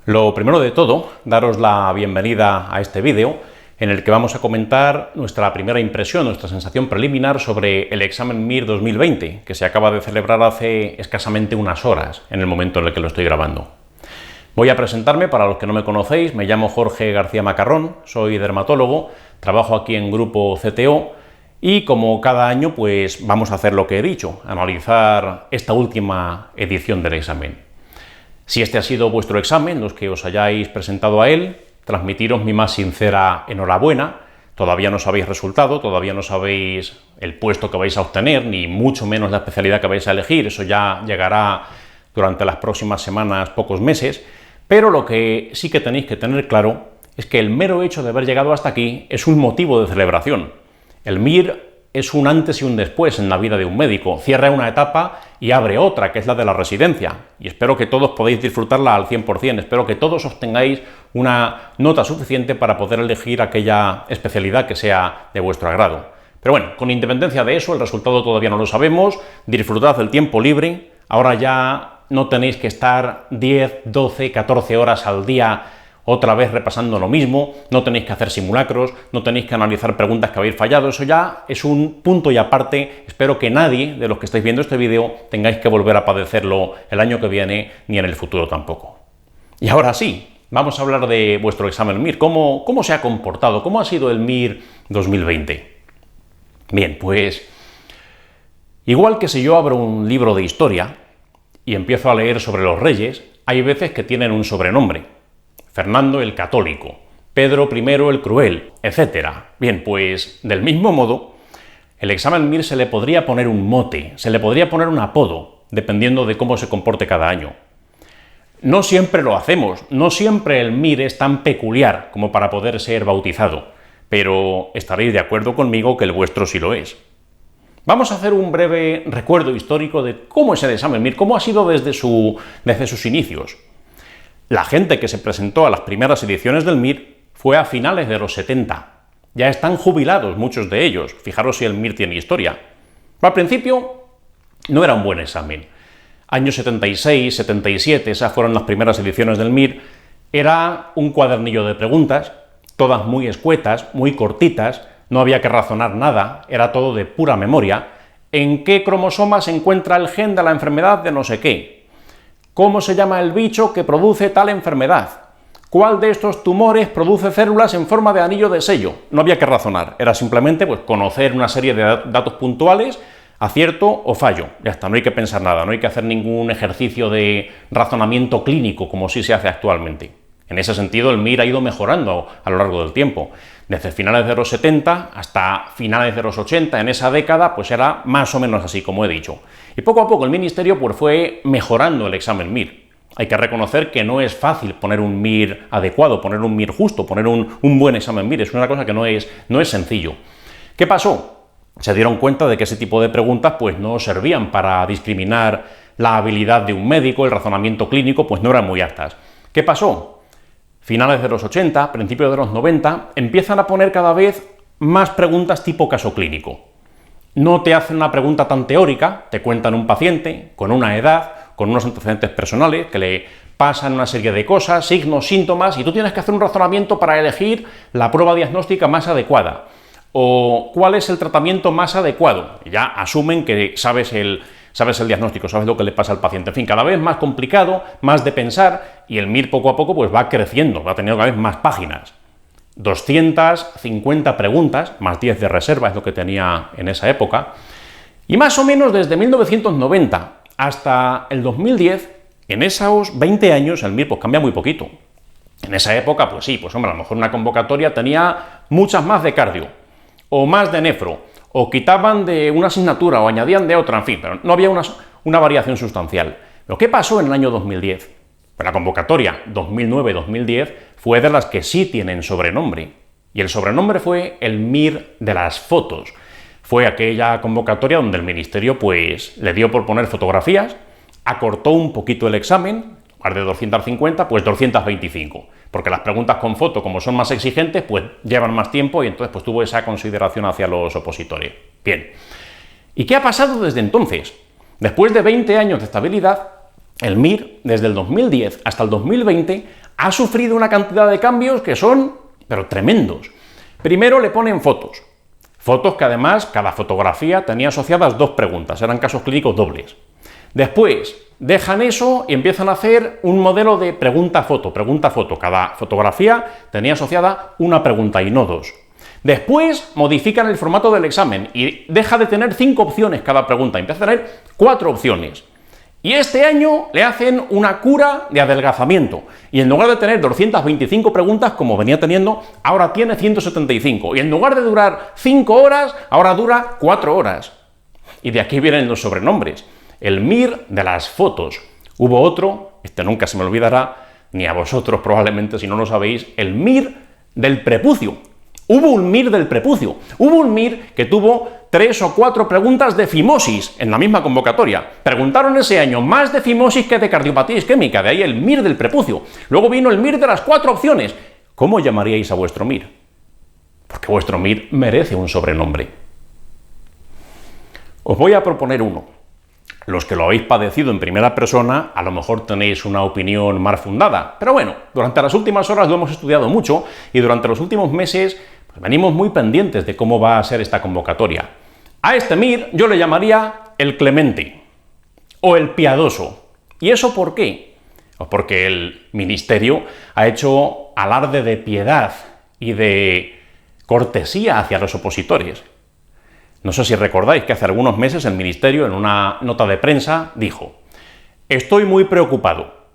Lo primero de todo, daros la bienvenida a este vídeo en el que vamos a comentar nuestra primera impresión, nuestra sensación preliminar sobre el examen MIR 2020, que se acaba de celebrar hace escasamente unas horas, en el momento en el que lo estoy grabando. Voy a presentarme, para los que no me conocéis, me llamo Jorge García Macarrón, soy dermatólogo, trabajo aquí en Grupo CTO y como cada año pues vamos a hacer lo que he dicho, analizar esta última edición del examen. Si este ha sido vuestro examen, los que os hayáis presentado a él, transmitiros mi más sincera enhorabuena. Todavía no sabéis resultado, todavía no sabéis el puesto que vais a obtener, ni mucho menos la especialidad que vais a elegir, eso ya llegará durante las próximas semanas, pocos meses, pero lo que sí que tenéis que tener claro es que el mero hecho de haber llegado hasta aquí es un motivo de celebración. El MIR es un antes y un después en la vida de un médico, cierra una etapa y abre otra, que es la de la residencia, y espero que todos podáis disfrutarla al 100%, espero que todos obtengáis una nota suficiente para poder elegir aquella especialidad que sea de vuestro agrado. Pero bueno, con independencia de eso, el resultado todavía no lo sabemos, disfrutad del tiempo libre, ahora ya no tenéis que estar 10, 12, 14 horas al día otra vez repasando lo mismo, no tenéis que hacer simulacros, no tenéis que analizar preguntas que habéis fallado, eso ya es un punto y aparte. Espero que nadie de los que estáis viendo este vídeo tengáis que volver a padecerlo el año que viene, ni en el futuro tampoco. Y ahora sí, vamos a hablar de vuestro examen MIR, cómo se ha comportado, cómo ha sido el MIR 2020. Bien, pues igual que si yo abro un libro de historia y empiezo a leer sobre los reyes, hay veces que tienen un sobrenombre. Fernando el Católico, Pedro I el Cruel, etc. Bien, pues del mismo modo, el examen MIR se le podría poner un mote, se le podría poner un apodo, dependiendo de cómo se comporte cada año. No siempre lo hacemos, no siempre el MIR es tan peculiar como para poder ser bautizado, pero estaréis de acuerdo conmigo que el vuestro sí lo es. Vamos a hacer un breve recuerdo histórico de cómo es el examen MIR, cómo ha sido desde sus inicios. La gente que se presentó a las primeras ediciones del MIR fue a finales de los 70. Ya están jubilados muchos de ellos. Fijaros si el MIR tiene historia. Al principio no era un buen examen. Años 76, 77, esas fueron las primeras ediciones del MIR. Era un cuadernillo de preguntas, todas muy escuetas, muy cortitas, no había que razonar nada, era todo de pura memoria. ¿En qué cromosoma se encuentra el gen de la enfermedad de no sé qué? ¿Cómo se llama el bicho que produce tal enfermedad? ¿Cuál de estos tumores produce células en forma de anillo de sello? No había que razonar, era simplemente pues, conocer una serie de datos puntuales, acierto o fallo. Ya está, no hay que pensar nada, no hay que hacer ningún ejercicio de razonamiento clínico como sí se hace actualmente. En ese sentido, el MIR ha ido mejorando a lo largo del tiempo. Desde finales de los 70 hasta finales de los 80, en esa década, pues era más o menos así, como he dicho. Y poco a poco el Ministerio pues, fue mejorando el examen MIR. Hay que reconocer que no es fácil poner un MIR adecuado, poner un MIR justo, poner un buen examen MIR. Es una cosa que no es sencillo. ¿Qué pasó? Se dieron cuenta de que ese tipo de preguntas pues, no servían para discriminar la habilidad de un médico, el razonamiento clínico, pues no eran muy aptas. ¿Qué pasó? Finales de los 80, principios de los 90, empiezan a poner cada vez más preguntas tipo caso clínico. No te hacen una pregunta tan teórica, te cuentan un paciente con una edad, con unos antecedentes personales, que le pasan una serie de cosas, signos, síntomas, y tú tienes que hacer un razonamiento para elegir la prueba diagnóstica más adecuada. O cuál es el tratamiento más adecuado. Y ya asumen que sabes el diagnóstico, sabes lo que le pasa al paciente. En fin, cada vez más complicado, más de pensar, y el MIR poco a poco pues, va creciendo, va teniendo cada vez más páginas. 250 preguntas, más 10 de reserva es lo que tenía en esa época, y más o menos desde 1990 hasta el 2010, en esos 20 años el MIR pues, cambia muy poquito. En esa época, pues sí, pues hombre, a lo mejor una convocatoria tenía muchas más de cardio, o más de nefro, o quitaban de una asignatura o añadían de otra, en fin, pero no había una variación sustancial. ¿Pero qué pasó en el año 2010? Pues la convocatoria 2009-2010 fue de las que sí tienen sobrenombre, y el sobrenombre fue el MIR de las fotos. Fue aquella convocatoria donde el Ministerio pues, le dio por poner fotografías, acortó un poquito el examen, en lugar de 250, pues 225, porque las preguntas con foto, como son más exigentes, pues llevan más tiempo y entonces pues tuvo esa consideración hacia los opositores. Bien, ¿y qué ha pasado desde entonces? Después de 20 años de estabilidad, El MIR, desde el 2010 hasta el 2020, ha sufrido una cantidad de cambios que son, pero tremendos. Primero le ponen fotos. Fotos que además, cada fotografía tenía asociadas dos preguntas, eran casos clínicos dobles. Después, dejan eso y empiezan a hacer un modelo de pregunta-foto, pregunta-foto. Cada fotografía tenía asociada una pregunta y no dos. Después modifican el formato del examen y deja de tener 5 opciones cada pregunta, empieza a tener 4 opciones. Y este año le hacen una cura de adelgazamiento y en lugar de tener 225 preguntas como venía teniendo, ahora tiene 175 y en lugar de durar 5 horas, ahora dura 4 horas. Y de aquí vienen los sobrenombres. El MIR de las fotos. Hubo otro, este nunca se me olvidará, ni a vosotros probablemente si no lo sabéis, el MIR del prepucio. Hubo un MIR del prepucio. Hubo un MIR que tuvo 3 o 4 preguntas de fimosis en la misma convocatoria. Preguntaron ese año más de fimosis que de cardiopatía isquémica, de ahí el MIR del prepucio. Luego vino el MIR de las 4 opciones. ¿Cómo llamaríais a vuestro MIR? Porque vuestro MIR merece un sobrenombre. Os voy a proponer uno. Los que lo habéis padecido en primera persona, a lo mejor tenéis una opinión más fundada. Pero bueno, durante las últimas horas lo hemos estudiado mucho y durante los últimos meses pues, venimos muy pendientes de cómo va a ser esta convocatoria. A este MIR yo le llamaría el clemente o el piadoso. ¿Y eso por qué? Pues porque el Ministerio ha hecho alarde de piedad y de cortesía hacia los opositores. No sé si recordáis que hace algunos meses el Ministerio, en una nota de prensa, dijo: estoy muy preocupado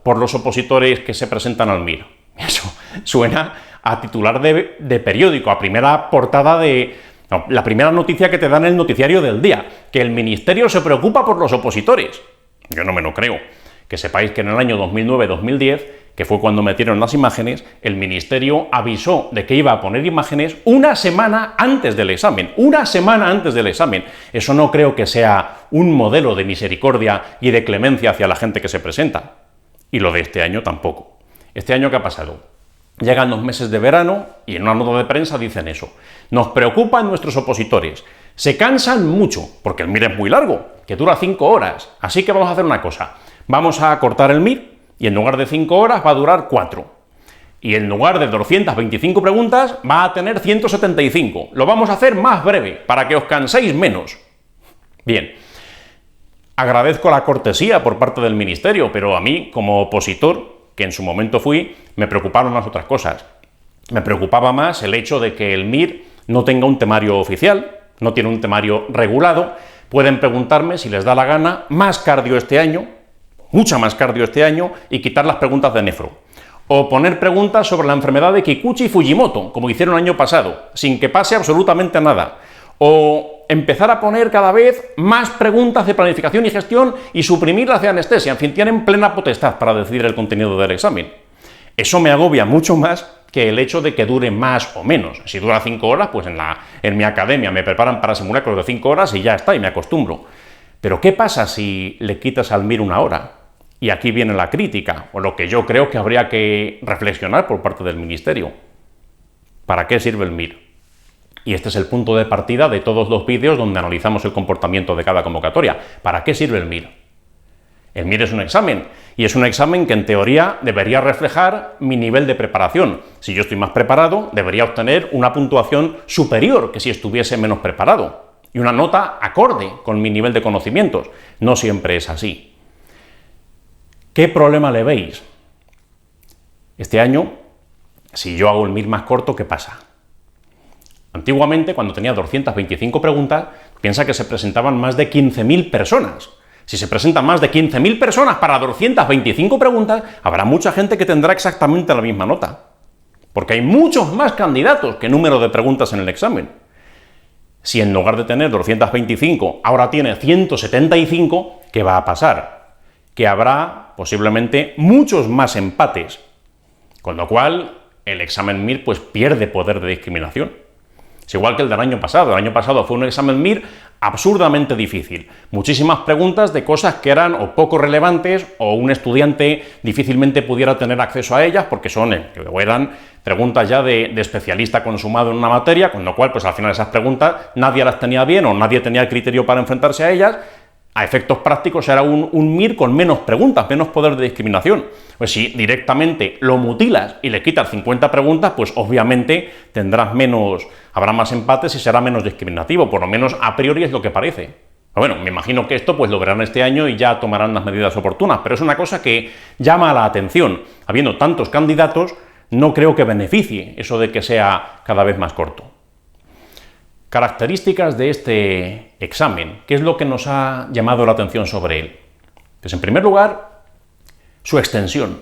por los opositores que se presentan al MIR. Eso suena a titular de periódico, a primera portada de... No, la primera noticia que te dan en el noticiario del día, que el Ministerio se preocupa por los opositores. Yo no me lo creo. Que sepáis que en el año 2009-2010, que fue cuando metieron las imágenes, el Ministerio avisó de que iba a poner imágenes una semana antes del examen. Una semana antes del examen. Eso no creo que sea un modelo de misericordia y de clemencia hacia la gente que se presenta. Y lo de este año tampoco. ¿Este año qué ha pasado? Llegan los meses de verano y en una nota de prensa dicen eso. Nos preocupan nuestros opositores. Se cansan mucho, porque el MIR es muy largo, que dura 5 horas. Así que vamos a hacer una cosa. Vamos a cortar el MIR y en lugar de 5 horas va a durar 4. Y en lugar de 225 preguntas va a tener 175. Lo vamos a hacer más breve, para que os canséis menos. Bien, agradezco la cortesía por parte del Ministerio, pero a mí, como opositor, que en su momento fui, me preocuparon las otras cosas. Me preocupaba más el hecho de que el MIR no tenga un temario oficial, no tiene un temario regulado. Pueden preguntarme, si les da la gana, más cardio este año, mucha más cardio este año, y quitar las preguntas de nefro. O poner preguntas sobre la enfermedad de Kikuchi-Fujimoto, como hicieron el año pasado, sin que pase absolutamente nada. O empezar a poner cada vez más preguntas de planificación y gestión y suprimir las de anestesia. En fin, tienen plena potestad para decidir el contenido del examen. Eso me agobia mucho más que el hecho de que dure más o menos. Si dura 5 horas, pues en mi academia me preparan para simulacros de 5 horas y ya está, y me acostumbro. Pero ¿qué pasa si le quitas al MIR 1 hora? Y aquí viene la crítica, o lo que yo creo que habría que reflexionar por parte del Ministerio. ¿Para qué sirve el MIR? Y este es el punto de partida de todos los vídeos donde analizamos el comportamiento de cada convocatoria. ¿Para qué sirve el MIR? El MIR es un examen, y es un examen que en teoría debería reflejar mi nivel de preparación. Si yo estoy más preparado, debería obtener una puntuación superior que si estuviese menos preparado, y una nota acorde con mi nivel de conocimientos. No siempre es así. ¿Qué problema le veis? Este año, si yo hago el MIR más corto, ¿qué pasa? Antiguamente, cuando tenía 225 preguntas, piensa que se presentaban más de 15.000 personas. Si se presentan más de 15.000 personas para 225 preguntas, habrá mucha gente que tendrá exactamente la misma nota. Porque hay muchos más candidatos que número de preguntas en el examen. Si en lugar de tener 225, ahora tiene 175, ¿qué va a pasar? Que habrá posiblemente muchos más empates, con lo cual el examen MIR pues pierde poder de discriminación. Es igual que el del año pasado. El año pasado fue un examen MIR absurdamente difícil. Muchísimas preguntas de cosas que eran o poco relevantes o un estudiante difícilmente pudiera tener acceso a ellas porque eran preguntas ya de especialista consumado en una materia, con lo cual pues al final esas preguntas nadie las tenía bien o nadie tenía el criterio para enfrentarse a ellas. a efectos prácticos será un MIR con menos preguntas, menos poder de discriminación. Pues si directamente lo mutilas y le quitas 50 preguntas, pues obviamente habrá más empates y será menos discriminativo, por lo menos a priori es lo que parece. Bueno, me imagino que esto pues lo verán este año y ya tomarán las medidas oportunas, pero es una cosa que llama la atención. Habiendo tantos candidatos, no creo que beneficie eso de que sea cada vez más corto. Características de este examen. ¿Qué es lo que nos ha llamado la atención sobre él? Pues en primer lugar, su extensión.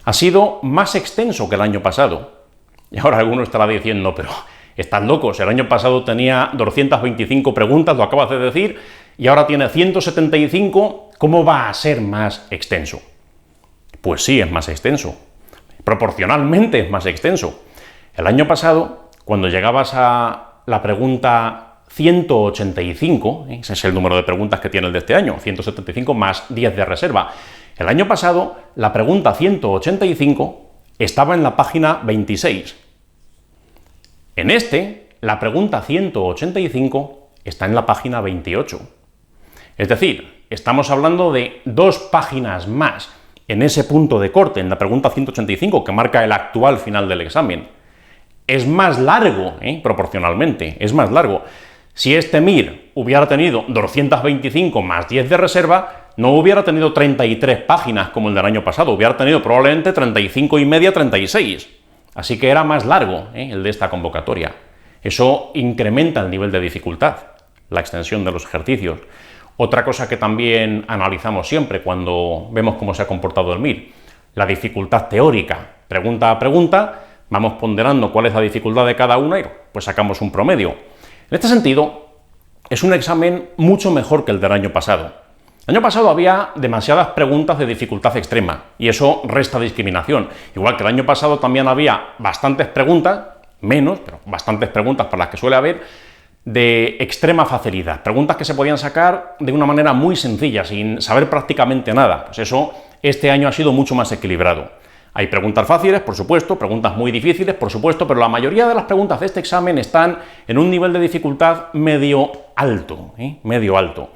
Ha sido más extenso que el año pasado. Y ahora alguno estará diciendo, pero están locos, el año pasado tenía 225 preguntas, lo acabas de decir, y ahora tiene 175, ¿cómo va a ser más extenso? Pues sí, es más extenso. Proporcionalmente es más extenso. El año pasado, cuando llegabas a la pregunta 185, ese es el número de preguntas que tiene el de este año, 175 más 10 de reserva. El año pasado, la pregunta 185 estaba en la página 26. En la pregunta 185 está en la página 28. Es decir, estamos hablando de 2 páginas más en ese punto de corte, en la pregunta 185, que marca el actual final del examen. Es más largo, proporcionalmente, es más largo. Si este MIR hubiera tenido 225 más 10 de reserva, no hubiera tenido 33 páginas como el del año pasado, hubiera tenido probablemente 35 y media, 36. Así que era más largo el de esta convocatoria. Eso incrementa el nivel de dificultad, la extensión de los ejercicios. Otra cosa que también analizamos siempre cuando vemos cómo se ha comportado el MIR, la dificultad teórica. Pregunta a pregunta, vamos ponderando cuál es la dificultad de cada una y pues sacamos un promedio. En este sentido, es un examen mucho mejor que el del año pasado. El año pasado había demasiadas preguntas de dificultad extrema y eso resta discriminación. Igual que el año pasado también había bastantes preguntas, menos, pero bastantes preguntas para las que suele haber, de extrema facilidad. Preguntas que se podían sacar de una manera muy sencilla, sin saber prácticamente nada. Pues eso, este año ha sido mucho más equilibrado. Hay preguntas fáciles, por supuesto, preguntas muy difíciles, por supuesto, pero la mayoría de las preguntas de este examen están en un nivel de dificultad medio alto, medio alto.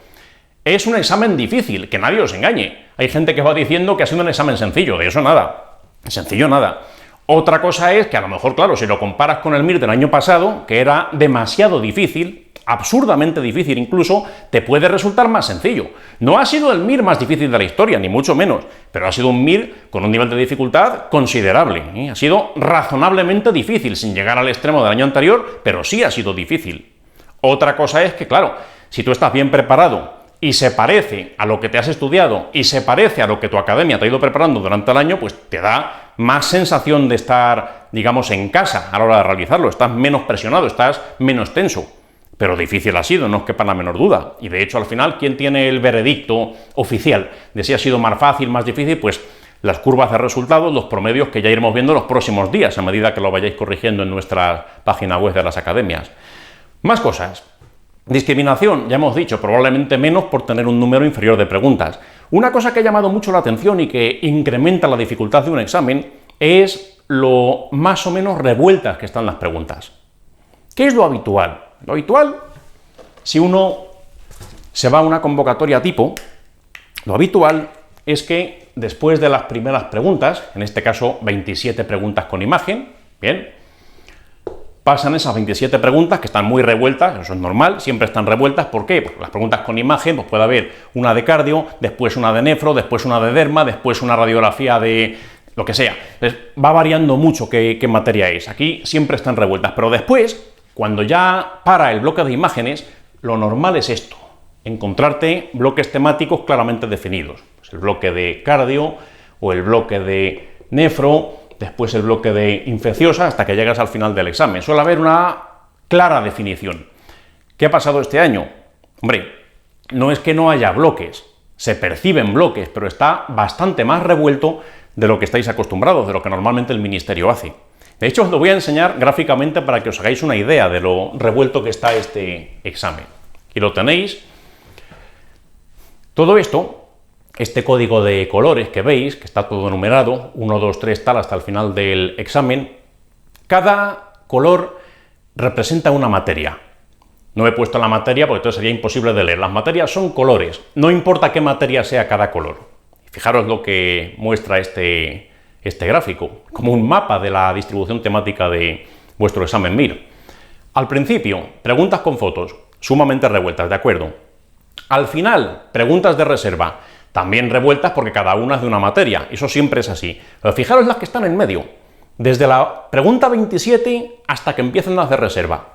Es un examen difícil, que nadie os engañe. Hay gente que va diciendo que ha sido un examen sencillo, de eso nada. Sencillo nada. Otra cosa es que a lo mejor, claro, si lo comparas con el MIR del año pasado, que era demasiado difícil, absurdamente difícil incluso, te puede resultar más sencillo. No ha sido el MIR más difícil de la historia, ni mucho menos, pero ha sido un MIR con un nivel de dificultad considerable. Ha sido razonablemente difícil, sin llegar al extremo del año anterior, pero sí ha sido difícil. Otra cosa es que, claro, si tú estás bien preparado y se parece a lo que te has estudiado y se parece a lo que tu academia te ha ido preparando durante el año, pues te da más sensación de estar, digamos, en casa a la hora de realizarlo. Estás menos presionado, estás menos tenso. Pero difícil ha sido, no os quepa la menor duda. Y de hecho, al final, ¿quién tiene el veredicto oficial de si ha sido más fácil, más difícil? Pues las curvas de resultados, los promedios que ya iremos viendo los próximos días, a medida que lo vayáis corrigiendo en nuestra página web de las academias. Más cosas. Discriminación, ya hemos dicho, probablemente menos por tener un número inferior de preguntas. Una cosa que ha llamado mucho la atención y que incrementa la dificultad de un examen es lo más o menos revueltas que están las preguntas. ¿Qué es lo habitual? Lo habitual, si uno se va a una convocatoria tipo, lo habitual es que después de las primeras preguntas, en este caso 27 preguntas con imagen, bien, pasan esas 27 preguntas que están muy revueltas, eso es normal, siempre están revueltas. ¿Por qué? Porque las preguntas con imagen, pues puede haber una de cardio, después una de nefro, después una de derma, después una radiografía de lo que sea. Entonces, va variando mucho qué materia es. Aquí siempre están revueltas, pero después, cuando ya para el bloque de imágenes, lo normal es esto, encontrarte bloques temáticos claramente definidos. Pues el bloque de cardio o el bloque de nefro, después el bloque de infecciosa, hasta que llegas al final del examen. Suele haber una clara definición. ¿Qué ha pasado este año? Hombre, no es que no haya bloques, se perciben bloques, pero está bastante más revuelto de lo que estáis acostumbrados, de lo que normalmente el Ministerio hace. De hecho, os lo voy a enseñar gráficamente para que os hagáis una idea de lo revuelto que está este examen. Aquí lo tenéis. Todo esto, este código de colores que veis, que está todo numerado, 1, 2, 3, tal, hasta el final del examen, cada color representa una materia. No he puesto la materia porque entonces sería imposible de leer. Las materias son colores, no importa qué materia sea cada color. Fijaros lo que muestra este gráfico, como un mapa de la distribución temática de vuestro examen MIR. Al principio, preguntas con fotos, sumamente revueltas, de acuerdo. Al final, preguntas de reserva, también revueltas porque cada una es de una materia, eso siempre es así. Pero fijaros las que están en medio, desde la pregunta 27 hasta que empiezan las de reserva.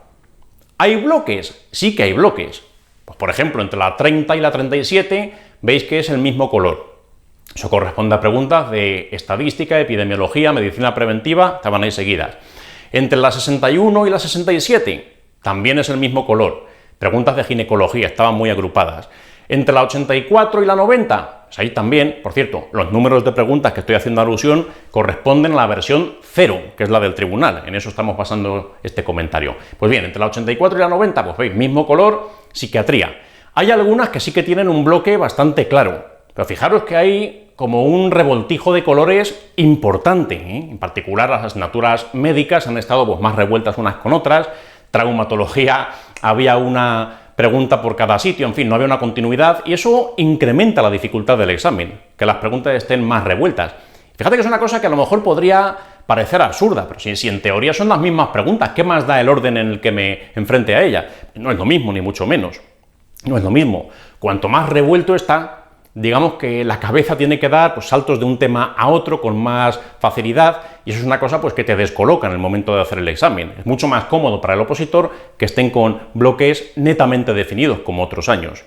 ¿Hay bloques? Sí que hay bloques. Pues, por ejemplo, entre la 30 y la 37 veis que es el mismo color. Eso corresponde a preguntas de estadística, epidemiología, medicina preventiva, estaban ahí seguidas. Entre la 61 y la 67 también es el mismo color. Preguntas de ginecología, estaban muy agrupadas. Entre la 84 y la 90, pues ahí también, por cierto, los números de preguntas que estoy haciendo alusión corresponden a la versión 0, que es la del tribunal. En eso estamos basando este comentario. Pues bien, entre la 84 y la 90, pues veis, mismo color, psiquiatría. Hay algunas que sí que tienen un bloque bastante claro, pero fijaros que hay como un revoltijo de colores importante, ¿eh? En particular las asignaturas médicas han estado pues, más revueltas unas con otras, traumatología había una pregunta por cada sitio, en fin, no había una continuidad y eso incrementa la dificultad del examen, que las preguntas estén más revueltas. Fíjate que es una cosa que a lo mejor podría parecer absurda, pero si en teoría son las mismas preguntas, ¿qué más da el orden en el que me enfrente a ella? No es lo mismo, ni mucho menos. No es lo mismo. Cuanto más revuelto está, digamos que la cabeza tiene que dar pues, saltos de un tema a otro con más facilidad y eso es una cosa pues, que te descoloca en el momento de hacer el examen. Es mucho más cómodo para el opositor que estén con bloques netamente definidos como otros años.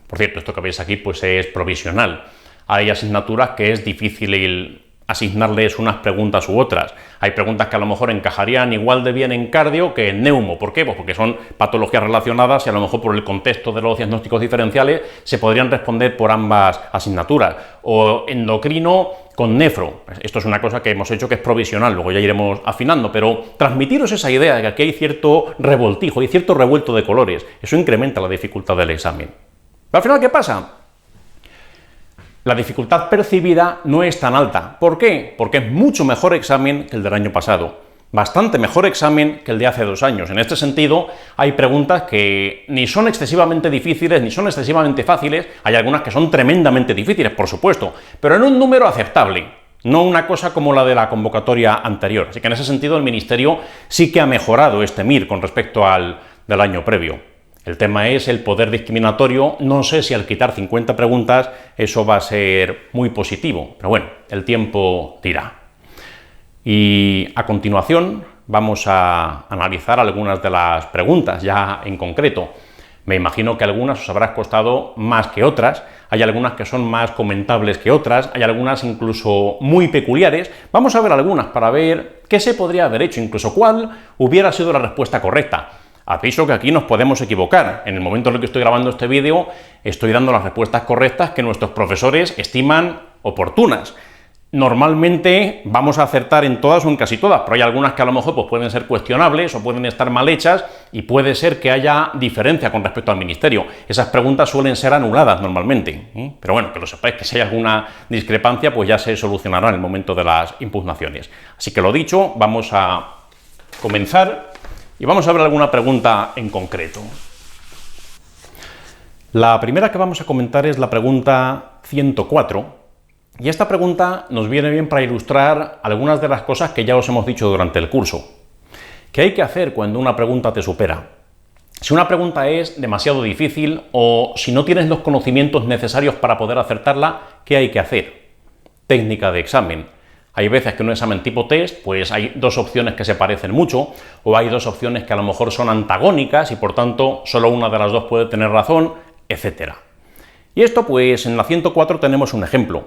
Por cierto, esto que veis aquí pues, es provisional. Hay asignaturas que es difícil asignarles unas preguntas u otras. Hay preguntas que a lo mejor encajarían igual de bien en cardio que en neumo. ¿Por qué? Pues porque son patologías relacionadas y a lo mejor por el contexto de los diagnósticos diferenciales se podrían responder por ambas asignaturas. O endocrino con nefro. Esto es una cosa que hemos hecho que es provisional, luego ya iremos afinando, pero transmitiros esa idea de que aquí hay cierto revoltijo, hay cierto revuelto de colores. Eso incrementa la dificultad del examen. Pero al final, ¿qué pasa? La dificultad percibida no es tan alta. ¿Por qué? Porque es mucho mejor examen que el del año pasado. Bastante mejor examen que el de hace 2 años. En este sentido, hay preguntas que ni son excesivamente difíciles, ni son excesivamente fáciles. Hay algunas que son tremendamente difíciles, por supuesto, pero en un número aceptable. No una cosa como la de la convocatoria anterior. Así que en ese sentido, el Ministerio sí que ha mejorado este MIR con respecto al del año previo. El tema es el poder discriminatorio. No sé si al quitar 50 preguntas eso va a ser muy positivo, pero bueno, el tiempo dirá. Y a continuación vamos a analizar algunas de las preguntas ya en concreto. Me imagino que algunas os habrán costado más que otras, hay algunas que son más comentables que otras, hay algunas incluso muy peculiares. Vamos a ver algunas para ver qué se podría haber hecho, incluso cuál hubiera sido la respuesta correcta. Aviso que aquí nos podemos equivocar. En el momento en el que estoy grabando este vídeo, estoy dando las respuestas correctas que nuestros profesores estiman oportunas. Normalmente vamos a acertar en todas o en casi todas, pero hay algunas que a lo mejor pues, pueden ser cuestionables o pueden estar mal hechas y puede ser que haya diferencia con respecto al Ministerio. Esas preguntas suelen ser anuladas normalmente, ¿eh? Pero bueno, que lo sepáis, que si hay alguna discrepancia, pues ya se solucionará en el momento de las impugnaciones. Así que lo dicho, vamos a comenzar. Y vamos a ver alguna pregunta en concreto. La primera que vamos a comentar es la pregunta 104, y esta pregunta nos viene bien para ilustrar algunas de las cosas que ya os hemos dicho durante el curso. ¿Qué hay que hacer cuando una pregunta te supera? Si una pregunta es demasiado difícil o si no tienes los conocimientos necesarios para poder acertarla, ¿qué hay que hacer? Técnica de examen. Hay veces que en un examen tipo test, pues hay 2 opciones que se parecen mucho, o hay 2 opciones que a lo mejor son antagónicas y por tanto solo una de las 2 puede tener razón, etc. Y esto pues en la 104 tenemos un ejemplo.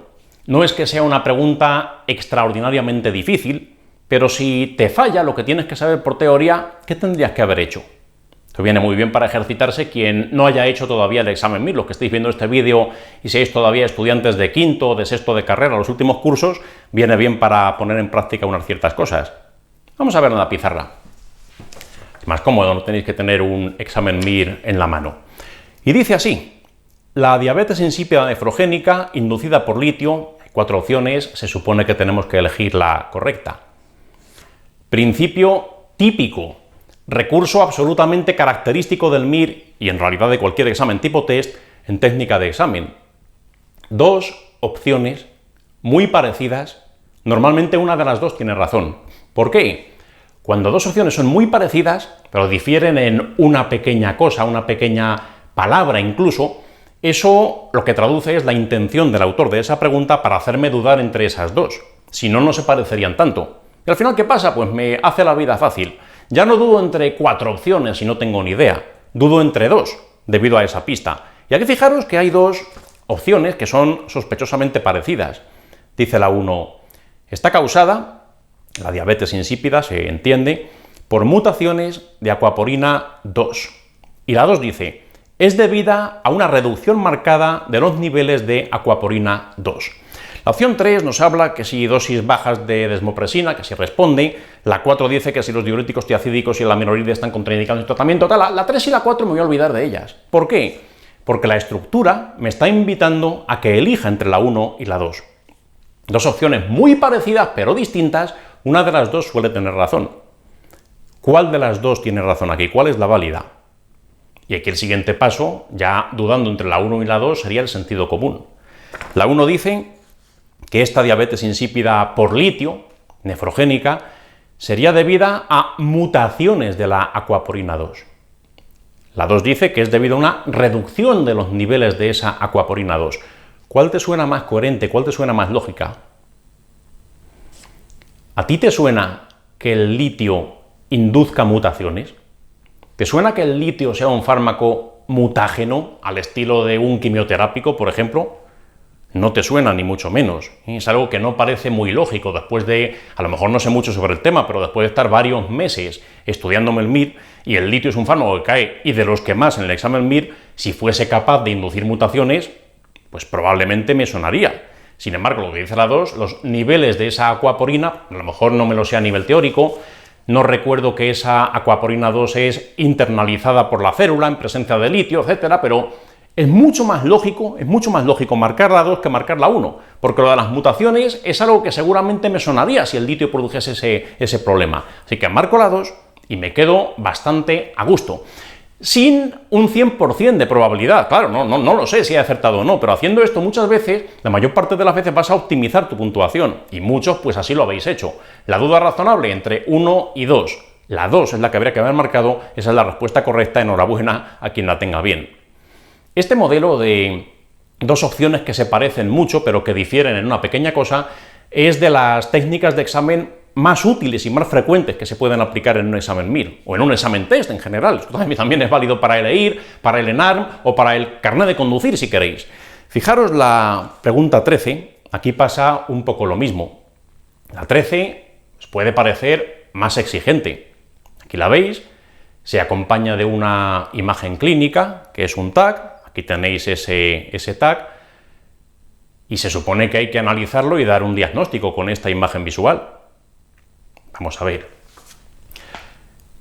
No es que sea una pregunta extraordinariamente difícil, pero si te falla lo que tienes que saber por teoría, ¿qué tendrías que haber hecho? Esto viene muy bien para ejercitarse quien no haya hecho todavía el examen MIR. Los que estéis viendo este vídeo y seáis todavía estudiantes de quinto o de sexto de carrera, los últimos cursos, viene bien para poner en práctica unas ciertas cosas. Vamos a ver en la pizarra. Es más cómodo, no tenéis que tener un examen MIR en la mano. Y dice así: la diabetes insípida nefrogénica inducida por litio, hay 4 opciones, se supone que tenemos que elegir la correcta. Principio típico. recurso absolutamente característico del MIR y en realidad de cualquier examen tipo test en técnica de examen. Dos opciones muy parecidas, normalmente una de las dos tiene razón. ¿Por qué? Cuando dos opciones son muy parecidas, pero difieren en una pequeña cosa, una pequeña palabra incluso, eso lo que traduce es la intención del autor de esa pregunta para hacerme dudar entre esas dos. Si no, no se parecerían tanto. Y al final, ¿qué pasa? Pues me hace la vida fácil. Ya no dudo entre 4 opciones y no tengo ni idea. Dudo entre 2, debido a esa pista. Y aquí fijaros que hay 2 opciones que son sospechosamente parecidas. Dice la 1, está causada, la diabetes insípida se entiende, por mutaciones de acuaporina 2. Y la 2 dice, es debida a una reducción marcada de los niveles de acuaporina 2. La opción 3 nos habla que si dosis bajas de desmopresina, que si responde. La 4 dice que si los diuréticos tiacídicos y la amiloide están contraindicados en tratamiento. La 3 y la 4 me voy a olvidar de ellas. ¿Por qué? Porque la estructura me está invitando a que elija entre la 1 y la 2. Dos opciones muy parecidas pero distintas, una de las dos suele tener razón. ¿Cuál de las dos tiene razón aquí? ¿Cuál es la válida? Y aquí el siguiente paso, ya dudando entre la 1 y la 2, sería el sentido común. La 1 dice que esta diabetes insípida por litio, nefrogénica, sería debida a mutaciones de la acuaporina 2. La 2 dice que es debido a una reducción de los niveles de esa acuaporina 2. ¿Cuál te suena más coherente? ¿Cuál te suena más lógica? ¿A ti te suena que el litio induzca mutaciones? ¿Te suena que el litio sea un fármaco mutágeno, al estilo de un quimioterápico, por ejemplo? No te suena ni mucho menos. Es algo que no parece muy lógico después de, a lo mejor no sé mucho sobre el tema, pero después de estar varios meses estudiándome el MIR, y el litio es un fármaco que cae, y de los que más en el examen MIR, si fuese capaz de inducir mutaciones, pues probablemente me sonaría. Sin embargo, lo que dice la 2, los niveles de esa acuaporina, a lo mejor no me lo sé a nivel teórico, no recuerdo que esa acuaporina 2 es internalizada por la célula en presencia de litio, etcétera, pero es mucho más lógico marcar la 2 que marcar la 1, porque lo de las mutaciones es algo que seguramente me sonaría si el litio produjese ese problema. Así que marco la 2 y me quedo bastante a gusto. Sin un 100% de probabilidad, claro, no lo sé si he acertado o no, pero haciendo esto muchas veces, la mayor parte de las veces vas a optimizar tu puntuación, y muchos pues así lo habéis hecho. La duda razonable entre 1 y 2, la 2 es la que habría que haber marcado, esa es la respuesta correcta, enhorabuena a quien la tenga bien. Este modelo de dos opciones que se parecen mucho pero que difieren en una pequeña cosa es de las técnicas de examen más útiles y más frecuentes que se pueden aplicar en un examen MIR o en un examen test en general. Esto también es válido para el EIR, para el ENARM o para el carnet de conducir si queréis. Fijaros la pregunta 13, aquí pasa un poco lo mismo. La 13 os puede parecer más exigente. Aquí la veis, se acompaña de una imagen clínica, que es un TAC. Aquí tenéis ese tag y se supone que hay que analizarlo y dar un diagnóstico con esta imagen visual. Vamos a ver.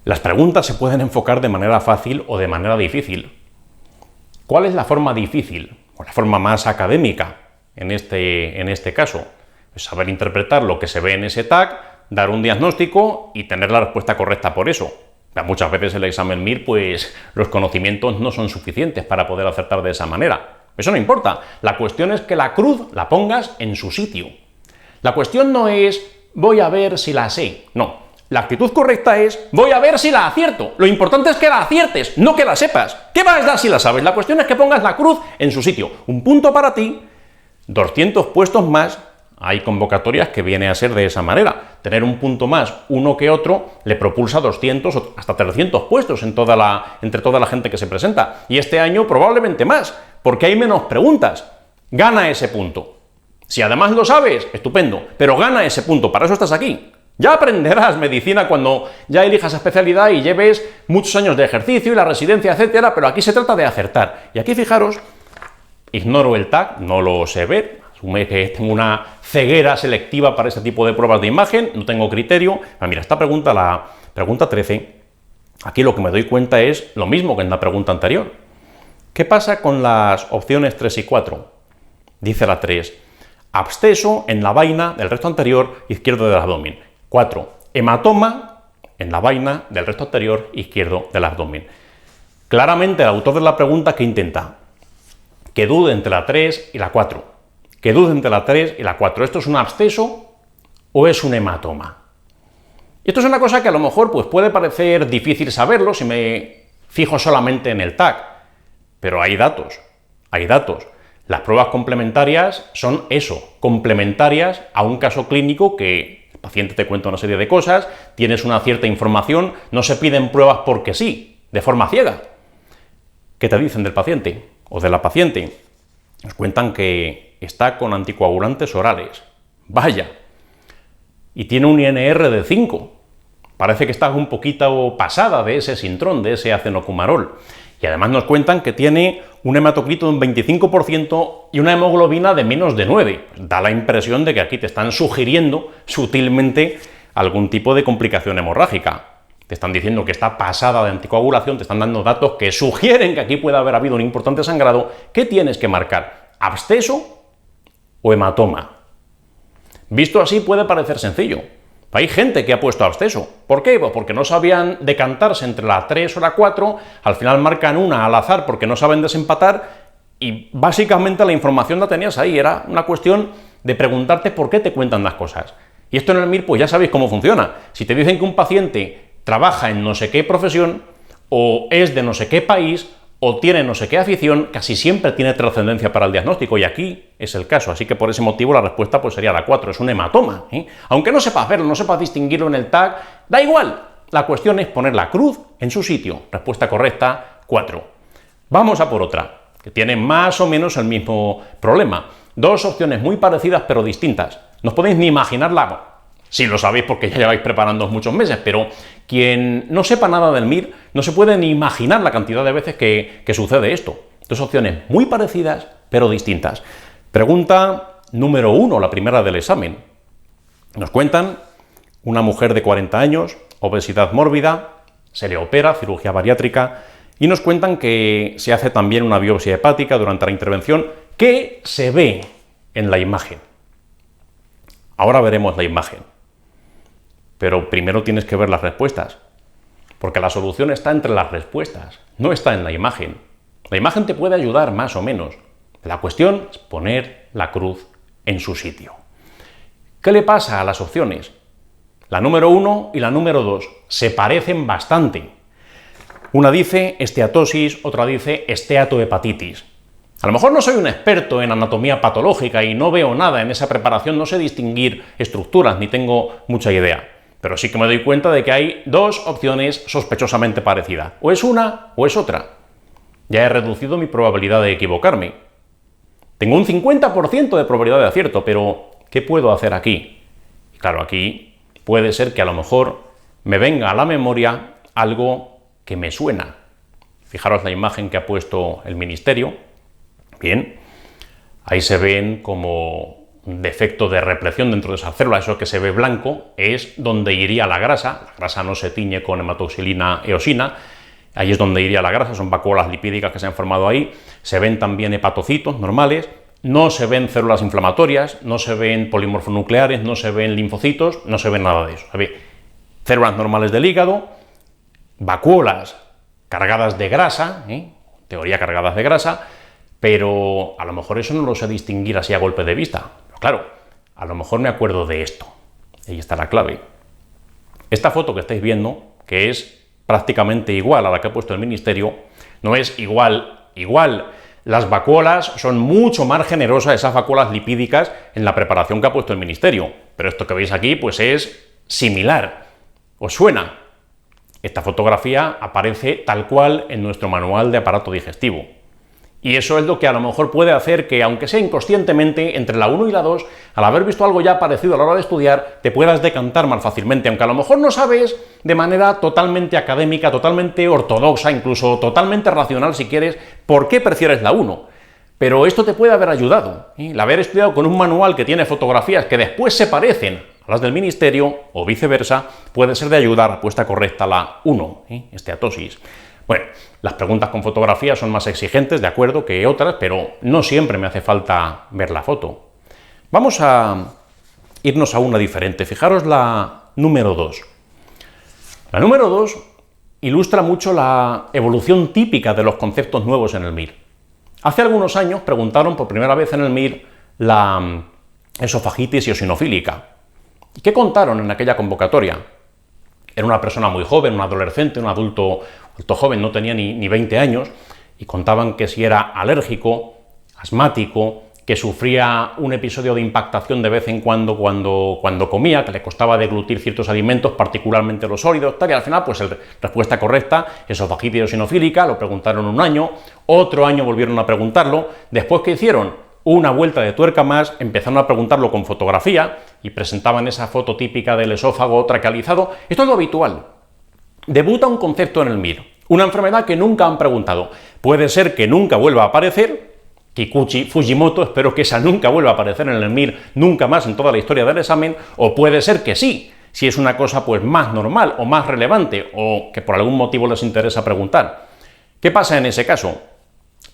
Las preguntas se pueden enfocar de manera fácil o de manera difícil. ¿Cuál es la forma difícil o la forma más académica en este caso? Pues saber interpretar lo que se ve en ese tag, dar un diagnóstico y tener la respuesta correcta por eso. Muchas veces el examen MIR, pues los conocimientos no son suficientes para poder acertar de esa manera. Eso no importa. La cuestión es que la cruz la pongas en su sitio. La cuestión no es voy a ver si la sé. No. La actitud correcta es voy a ver si la acierto. Lo importante es que la aciertes, no que la sepas. ¿Qué vas a dar si la sabes? La cuestión es que pongas la cruz en su sitio. Un punto para ti, 200 puestos más. Hay convocatorias que viene a ser de esa manera. Tener un punto más, uno que otro, le propulsa 200 o hasta 300 puestos entre toda la gente que se presenta. Y este año probablemente más, porque hay menos preguntas. Gana ese punto. Si además lo sabes, estupendo, pero gana ese punto, para eso estás aquí. Ya aprenderás medicina cuando ya elijas especialidad y lleves muchos años de ejercicio y la residencia, etcétera, pero aquí se trata de acertar. Y aquí fijaros, ignoro el tag, no lo sé ver. Asume que tengo una ceguera selectiva para este tipo de pruebas de imagen, no tengo criterio. Mira, esta pregunta, la pregunta 13, aquí lo que me doy cuenta es lo mismo que en la pregunta anterior. ¿Qué pasa con las opciones 3 y 4? Dice la 3, absceso en la vaina del recto anterior izquierdo del abdomen. 4, hematoma en la vaina del recto anterior izquierdo del abdomen. Claramente el autor de la pregunta, ¿qué intenta? Que dude entre la 3 y la 4. Que dude entre la 3 y la 4. ¿Esto es un absceso o es un hematoma? Y esto es una cosa que a lo mejor pues, puede parecer difícil saberlo si me fijo solamente en el TAC, pero hay datos, hay datos. Las pruebas complementarias son eso, complementarias a un caso clínico que el paciente te cuenta una serie de cosas, tienes una cierta información, no se piden pruebas porque sí, de forma ciega. ¿Qué te dicen del paciente o de la paciente? Nos cuentan que está con anticoagulantes orales. Vaya. Y tiene un INR de 5. Parece que está un poquito pasada de ese sintrón, de ese acenocumarol. Y además nos cuentan que tiene un hematocrito de un 25% y una hemoglobina de menos de 9. Da la impresión de que aquí te están sugiriendo sutilmente algún tipo de complicación hemorrágica. Te están diciendo que está pasada de anticoagulación, te están dando datos que sugieren que aquí puede haber habido un importante sangrado. ¿Qué tienes que marcar? ¿Absceso o hematoma? Visto así puede parecer sencillo. Hay gente que ha puesto absceso. ¿Por qué? Pues porque no sabían decantarse entre la 3 o la 4, al final marcan una al azar porque no saben desempatar y básicamente la información la tenías ahí, era una cuestión de preguntarte por qué te cuentan las cosas. Y esto en el MIR pues ya sabéis cómo funciona. Si te dicen que un paciente trabaja en no sé qué profesión, o es de no sé qué país, o tiene no sé qué afición, casi siempre tiene trascendencia para el diagnóstico, y aquí es el caso, así que por ese motivo la respuesta pues sería la 4, es un hematoma, ¿eh? Aunque no sepas verlo, no sepas distinguirlo en el TAC, da igual, la cuestión es poner la cruz en su sitio, respuesta correcta, 4. Vamos a por otra, que tiene más o menos el mismo problema, dos opciones muy parecidas pero distintas, no os podéis ni imaginar la... Sí, lo sabéis porque ya lleváis preparándoos muchos meses, pero quien no sepa nada del MIR no se puede ni imaginar la cantidad de veces que sucede esto. Dos opciones muy parecidas, pero distintas. Pregunta número 1, la primera del examen. Nos cuentan una mujer de 40 años, obesidad mórbida, se le opera, cirugía bariátrica, y nos cuentan que se hace también una biopsia hepática durante la intervención que se ve en la imagen. Ahora veremos la imagen. Pero primero tienes que ver las respuestas, porque la solución está entre las respuestas, no está en la imagen. La imagen te puede ayudar más o menos. La cuestión es poner la cruz en su sitio. ¿Qué le pasa a las opciones? La número 1 y la número 2 se parecen bastante. Una dice esteatosis, otra dice esteatohepatitis. A lo mejor no soy un experto en anatomía patológica y no veo nada en esa preparación, no sé distinguir estructuras ni tengo mucha idea. Pero sí que me doy cuenta de que hay dos opciones sospechosamente parecidas. O es una o es otra. Ya he reducido mi probabilidad de equivocarme. Tengo un 50% de probabilidad de acierto, pero ¿qué puedo hacer aquí? Y claro, aquí puede ser que a lo mejor me venga a la memoria algo que me suena. Fijaros la imagen que ha puesto el ministerio. Bien, ahí se ven como un defecto de repleción dentro de esa célula, eso que se ve blanco, es donde iría la grasa no se tiñe con hematoxilina eosina, ahí es donde iría la grasa, son vacuolas lipídicas que se han formado ahí, se ven también hepatocitos normales, no se ven células inflamatorias, no se ven polimorfonucleares, no se ven linfocitos, no se ve nada de eso, se ve células normales del hígado, vacuolas cargadas de grasa, teoría cargadas de grasa, pero a lo mejor eso no lo sé distinguir así a golpe de vista. Pero claro, a lo mejor me acuerdo de esto. Ahí está la clave. Esta foto que estáis viendo, que es prácticamente igual a la que ha puesto el ministerio, no es igual. Las vacuolas son mucho más generosas, esas vacuolas lipídicas, en la preparación que ha puesto el ministerio. Pero esto que veis aquí, pues es similar. ¿Os suena? Esta fotografía aparece tal cual en nuestro manual de aparato digestivo. Y eso es lo que a lo mejor puede hacer que, aunque sea inconscientemente, entre la 1 y la 2, al haber visto algo ya parecido a la hora de estudiar, te puedas decantar más fácilmente, aunque a lo mejor no sabes de manera totalmente académica, totalmente ortodoxa, incluso totalmente racional si quieres, por qué prefieres la 1. Pero esto te puede haber ayudado, ¿eh? El haber estudiado con un manual que tiene fotografías que después se parecen a las del ministerio, o viceversa, puede ser de ayuda a la respuesta correcta la 1, esteatosis. Bueno, las preguntas con fotografía son más exigentes, de acuerdo, que otras, pero no siempre me hace falta ver la foto. Vamos a irnos a una diferente. Fijaros la número 2. La número 2 ilustra mucho la evolución típica de los conceptos nuevos en el MIR. Hace algunos años preguntaron por primera vez en el MIR la esofagitis eosinofílica. ¿Y qué contaron en aquella convocatoria? Era una persona muy joven, un adolescente, un adulto joven, no tenía ni 20 años, y contaban que si era alérgico, asmático, que sufría un episodio de impactación de vez en cuando comía, que le costaba deglutir ciertos alimentos, particularmente los sólidos, tal, y al final, pues la respuesta correcta, esofagitis eosinofílica, lo preguntaron un año, otro año volvieron a preguntarlo, después ¿qué hicieron? Una vuelta de tuerca más, empezaron a preguntarlo con fotografía y presentaban esa foto típica del esófago traquealizado. Esto es lo habitual. Debuta un concepto en el MIR, una enfermedad que nunca han preguntado. Puede ser que nunca vuelva a aparecer, Kikuchi Fujimoto, espero que esa nunca vuelva a aparecer en el MIR nunca más en toda la historia del examen, o puede ser que sí, si es una cosa pues más normal o más relevante, o que por algún motivo les interesa preguntar. ¿Qué pasa en ese caso?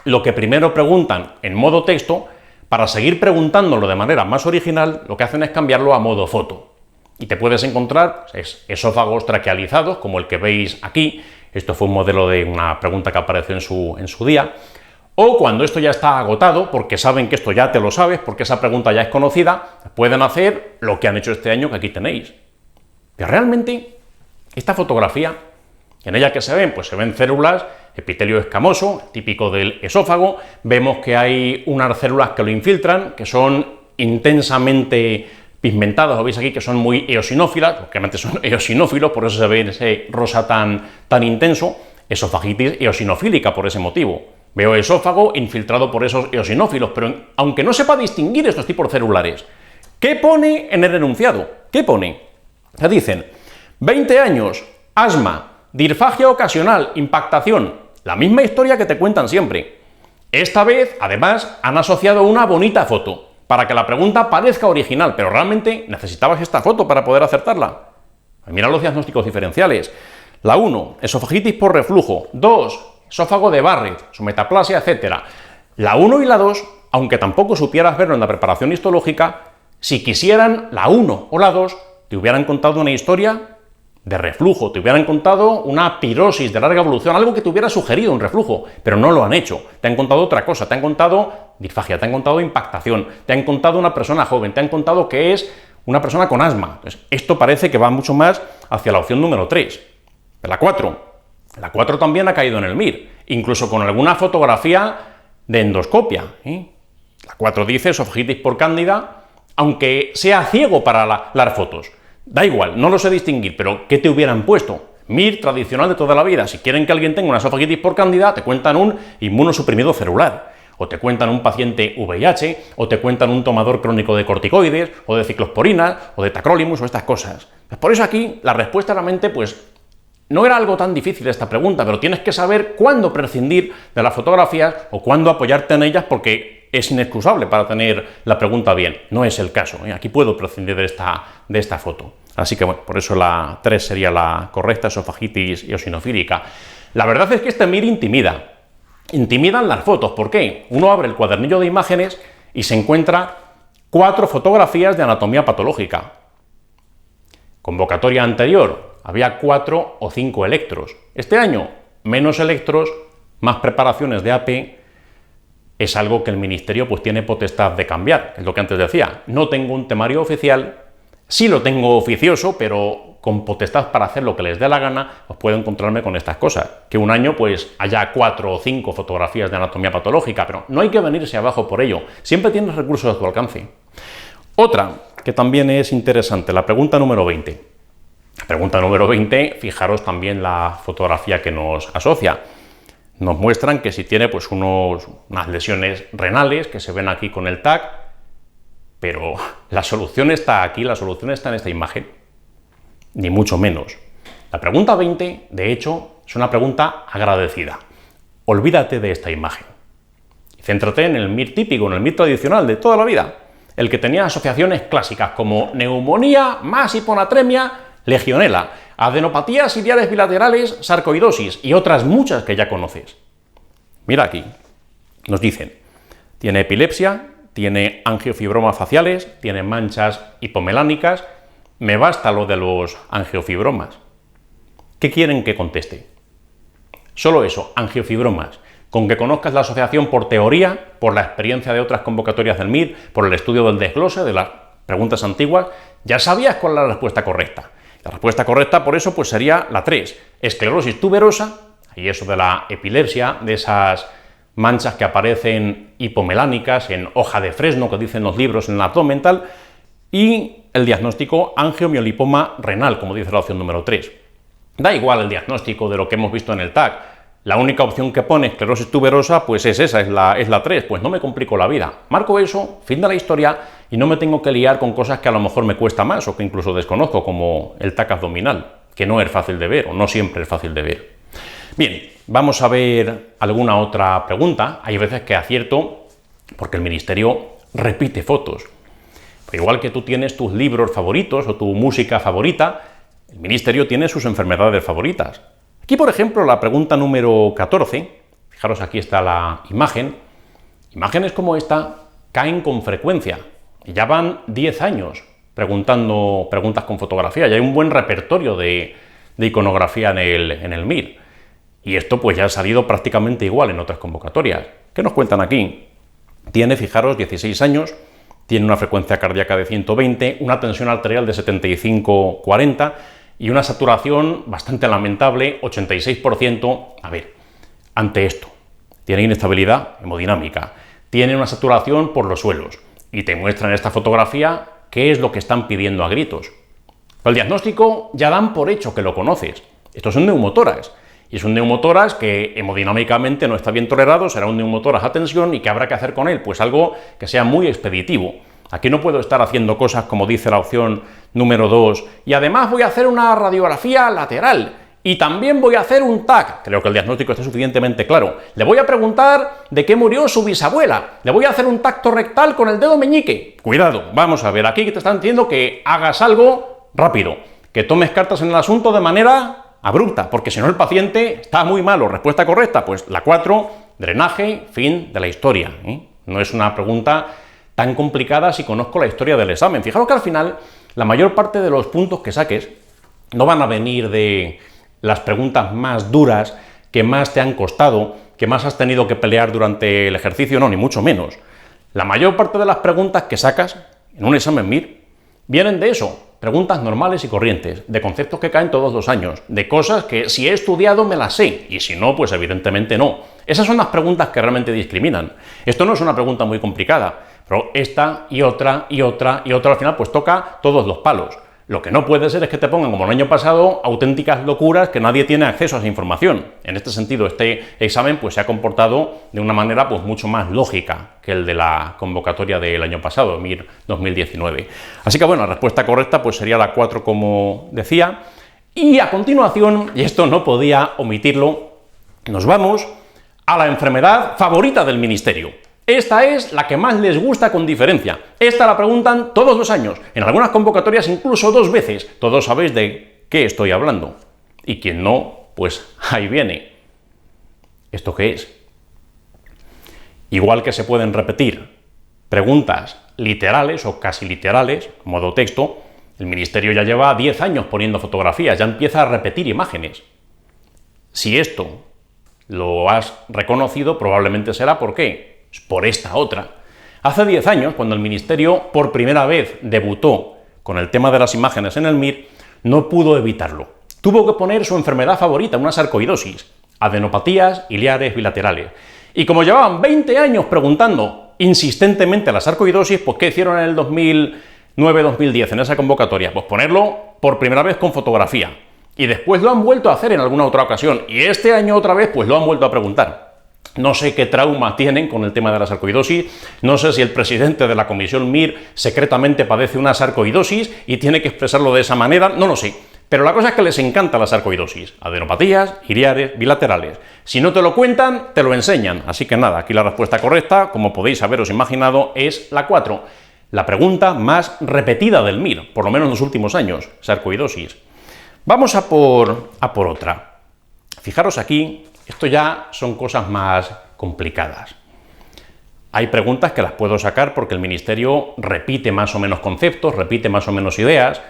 Lo que primero preguntan en modo texto, para seguir preguntándolo de manera más original, lo que hacen es cambiarlo a modo foto. Y te puedes encontrar esófagos traquealizados, como el que veis aquí. Esto fue un modelo de una pregunta que apareció en su día. O cuando esto ya está agotado, porque saben que esto ya te lo sabes, porque esa pregunta ya es conocida, pueden hacer lo que han hecho este año, que aquí tenéis. Pero realmente, esta fotografía, en ella que se ven, pues se ven células, epitelio escamoso, típico del esófago, vemos que hay unas células que lo infiltran, que son intensamente pigmentadas, lo veis aquí, que son muy eosinófilas, obviamente son eosinófilos, por eso se ve ese rosa tan intenso, esofagitis eosinofílica por ese motivo. Veo esófago infiltrado por esos eosinófilos, pero aunque no sepa distinguir estos tipos celulares, ¿qué pone en el enunciado? ¿Qué pone? Ya dicen, 20 años, asma, disfagia ocasional, impactación, la misma historia que te cuentan siempre. Esta vez, además, han asociado una bonita foto, para que la pregunta parezca original, pero realmente necesitabas esta foto para poder acertarla. Mira los diagnósticos diferenciales. La 1, esofagitis por reflujo. 2, esófago de Barrett, su metaplasia, etc. La 1 y la 2, aunque tampoco supieras verlo en la preparación histológica, si quisieran la 1 o la 2, te hubieran contado una historia de reflujo, te hubieran contado una pirosis de larga evolución, algo que te hubiera sugerido un reflujo, pero no lo han hecho. Te han contado otra cosa, te han contado disfagia, te han contado impactación, te han contado una persona joven, te han contado que es una persona con asma. Entonces, esto parece que va mucho más hacia la opción número 3. La 4. La 4 también ha caído en el MIR, incluso con alguna fotografía de endoscopia. La 4 dice esofagitis por cándida, aunque sea ciego para las fotos. Da igual, no lo sé distinguir, pero ¿qué te hubieran puesto? MIR tradicional de toda la vida. Si quieren que alguien tenga una esofagitis por cándida, te cuentan un inmunosuprimido celular, o te cuentan un paciente VIH, o te cuentan un tomador crónico de corticoides, o de ciclosporina, o de tacrolimus, o estas cosas. Pues por eso aquí la respuesta realmente, pues, no era algo tan difícil esta pregunta, pero tienes que saber cuándo prescindir de las fotografías o cuándo apoyarte en ellas, porque es inexcusable para tener la pregunta bien. No es el caso, Aquí puedo prescindir de esta foto. Así que, bueno, por eso la 3 sería la correcta, esofagitis eosinofílica. La verdad es que este MIR intimida. Intimidan las fotos. ¿Por qué? Uno abre el cuadernillo de imágenes y se encuentra 4 fotografías de anatomía patológica. Convocatoria anterior, había 4 o 5 electros. Este año, menos electros, más preparaciones de AP. Es algo que el Ministerio pues tiene potestad de cambiar, es lo que antes decía. No tengo un temario oficial, sí lo tengo oficioso, pero con potestad para hacer lo que les dé la gana, os puedo encontrarme con estas cosas. Que un año pues haya 4 o 5 fotografías de anatomía patológica, pero no hay que venirse abajo por ello. Siempre tienes recursos a tu alcance. Otra, que también es interesante, la pregunta número 20. La pregunta número 20, fijaros también la fotografía que nos asocia. Nos muestran que si tiene pues unas lesiones renales, que se ven aquí con el TAC, pero la solución está aquí, la solución está en esta imagen, ni mucho menos. La pregunta 20, de hecho, es una pregunta agradecida. Olvídate de esta imagen y céntrate en el MIR típico, en el MIR tradicional de toda la vida, el que tenía asociaciones clásicas como neumonía más hiponatremia, legionela, adenopatías ciliares bilaterales, sarcoidosis y otras muchas que ya conoces. Mira aquí, nos dicen, tiene epilepsia, tiene angiofibromas faciales, tiene manchas hipomelánicas, me basta lo de los angiofibromas. ¿Qué quieren que conteste? Solo eso, angiofibromas. Con que conozcas la asociación por teoría, por la experiencia de otras convocatorias del MIR, por el estudio del desglose de las preguntas antiguas, ya sabías cuál era la respuesta correcta. La respuesta correcta, por eso, pues sería la 3, esclerosis tuberosa, y eso de la epilepsia, de esas manchas que aparecen hipomelánicas en hoja de fresno, que dicen los libros, en el abdomen tal, y el diagnóstico angiomiolipoma renal, como dice la opción número 3. Da igual el diagnóstico de lo que hemos visto en el TAC, la única opción que pone esclerosis tuberosa, pues es esa, es la 3, pues no me complico la vida. Marco eso, fin de la historia, y no me tengo que liar con cosas que a lo mejor me cuesta más o que incluso desconozco, como el TAC abdominal, que no es fácil de ver o no siempre es fácil de ver. Bien, vamos a ver alguna otra pregunta. Hay veces que acierto porque el ministerio repite fotos. Pero igual que tú tienes tus libros favoritos o tu música favorita, el ministerio tiene sus enfermedades favoritas. Aquí, por ejemplo, la pregunta número 14, fijaros, aquí está la imagen. Imágenes como esta caen con frecuencia. Y ya van 10 años preguntando preguntas con fotografía. Ya hay un buen repertorio de iconografía en el MIR. Y esto pues ya ha salido prácticamente igual en otras convocatorias. ¿Qué nos cuentan aquí? Tiene, fijaros, 16 años, tiene una frecuencia cardíaca de 120, una tensión arterial de 75/40 y una saturación bastante lamentable, 86%. A ver, ante esto, tiene inestabilidad hemodinámica, tiene una saturación por los suelos y te muestran en esta fotografía qué es lo que están pidiendo a gritos. El diagnóstico ya dan por hecho que lo conoces. Estos son neumotórax. Y es un neumotórax que hemodinámicamente no está bien tolerado, será un neumotórax a tensión y ¿qué habrá que hacer con él? Pues algo que sea muy expeditivo. Aquí no puedo estar haciendo cosas como dice la opción número 2 y además voy a hacer una radiografía lateral y también voy a hacer un TAC. Creo que el diagnóstico está suficientemente claro. Le voy a preguntar de qué murió su bisabuela. Le voy a hacer un tacto rectal con el dedo meñique. Cuidado, vamos a ver, aquí te están diciendo que hagas algo rápido, que tomes cartas en el asunto de manera abrupta, porque si no el paciente está muy malo. Respuesta correcta, pues la 4, drenaje, fin de la historia. No es una pregunta tan complicada si conozco la historia del examen. Fijaros que al final la mayor parte de los puntos que saques no van a venir de las preguntas más duras, que más te han costado, que más has tenido que pelear durante el ejercicio, no, ni mucho menos. La mayor parte de las preguntas que sacas en un examen MIR vienen de eso. Preguntas normales y corrientes, de conceptos que caen todos los años, de cosas que si he estudiado me las sé, y si no, pues evidentemente no. Esas son las preguntas que realmente discriminan. Esto no es una pregunta muy complicada, pero esta y otra y otra y otra al final pues toca todos los palos. Lo que no puede ser es que te pongan, como el año pasado, auténticas locuras que nadie tiene acceso a esa información. En este sentido, este examen pues, se ha comportado de una manera pues, mucho más lógica que el de la convocatoria del año pasado, MIR 2019. Así que bueno, la respuesta correcta pues, sería la 4, como decía. Y a continuación, y esto no podía omitirlo, nos vamos a la enfermedad favorita del ministerio. Esta es la que más les gusta con diferencia. Esta la preguntan todos los años, en algunas convocatorias incluso 2 veces. Todos sabéis de qué estoy hablando. Y quien no, pues ahí viene. ¿Esto qué es? Igual que se pueden repetir preguntas literales o casi literales, modo texto, el ministerio ya lleva 10 años poniendo fotografías, ya empieza a repetir imágenes. Si esto lo has reconocido, probablemente será ¿por qué? Por esta otra. Hace 10 años, cuando el ministerio por primera vez debutó con el tema de las imágenes en el MIR, no pudo evitarlo. Tuvo que poner su enfermedad favorita, una sarcoidosis, adenopatías iliares bilaterales. Y como llevaban 20 años preguntando insistentemente la sarcoidosis, pues ¿qué hicieron en el 2009-2010 en esa convocatoria? Pues ponerlo por primera vez con fotografía. Y después lo han vuelto a hacer en alguna otra ocasión. Y este año otra vez, pues lo han vuelto a preguntar. No sé qué trauma tienen con el tema de la sarcoidosis, no sé si el presidente de la comisión MIR secretamente padece una sarcoidosis y tiene que expresarlo de esa manera, no lo sé. Pero la cosa es que les encanta la sarcoidosis, adenopatías, iliares, bilaterales. Si no te lo cuentan, te lo enseñan. Así que nada, aquí la respuesta correcta, como podéis haberos imaginado, es la 4. La pregunta más repetida del MIR, por lo menos en los últimos años, sarcoidosis. Vamos a por otra. Fijaros aquí. Esto ya son cosas más complicadas. Hay preguntas que las puedo sacar porque el ministerio repite más o menos conceptos, repite más o menos ideas.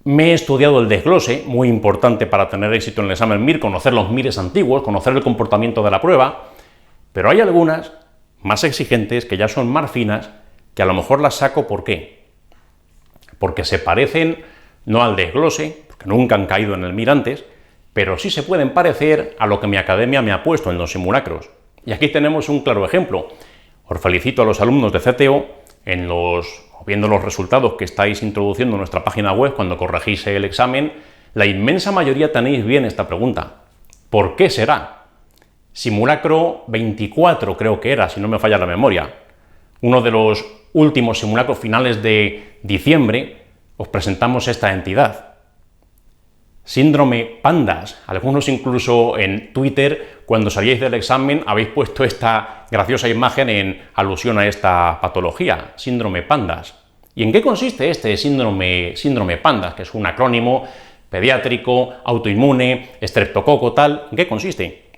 me he estudiado el desglose, muy importante para tener éxito en el examen MIR, conocer los MIRes antiguos, conocer el comportamiento de la prueba, pero hay algunas más exigentes, que ya son más finas, que a lo mejor las saco. ¿Por qué? Porque se parecen no al desglose, porque nunca han caído en el MIR antes, pero sí se pueden parecer a lo que mi academia me ha puesto en los simulacros. Y aquí tenemos un claro ejemplo. Os felicito a los alumnos de CTO viendo los resultados que estáis introduciendo en nuestra página web cuando corregís el examen. La inmensa mayoría tenéis bien esta pregunta. ¿Por qué será? Simulacro 24 creo que era, si no me falla la memoria. Uno de los últimos simulacros finales de diciembre, os presentamos esta entidad. Síndrome PANDAS. Algunos incluso en Twitter, cuando salíais del examen, habéis puesto esta graciosa imagen en alusión a esta patología, síndrome PANDAS. ¿Y en qué consiste este síndrome PANDAS, que es un acrónimo pediátrico, autoinmune, estreptococo, tal? ¿En qué consiste?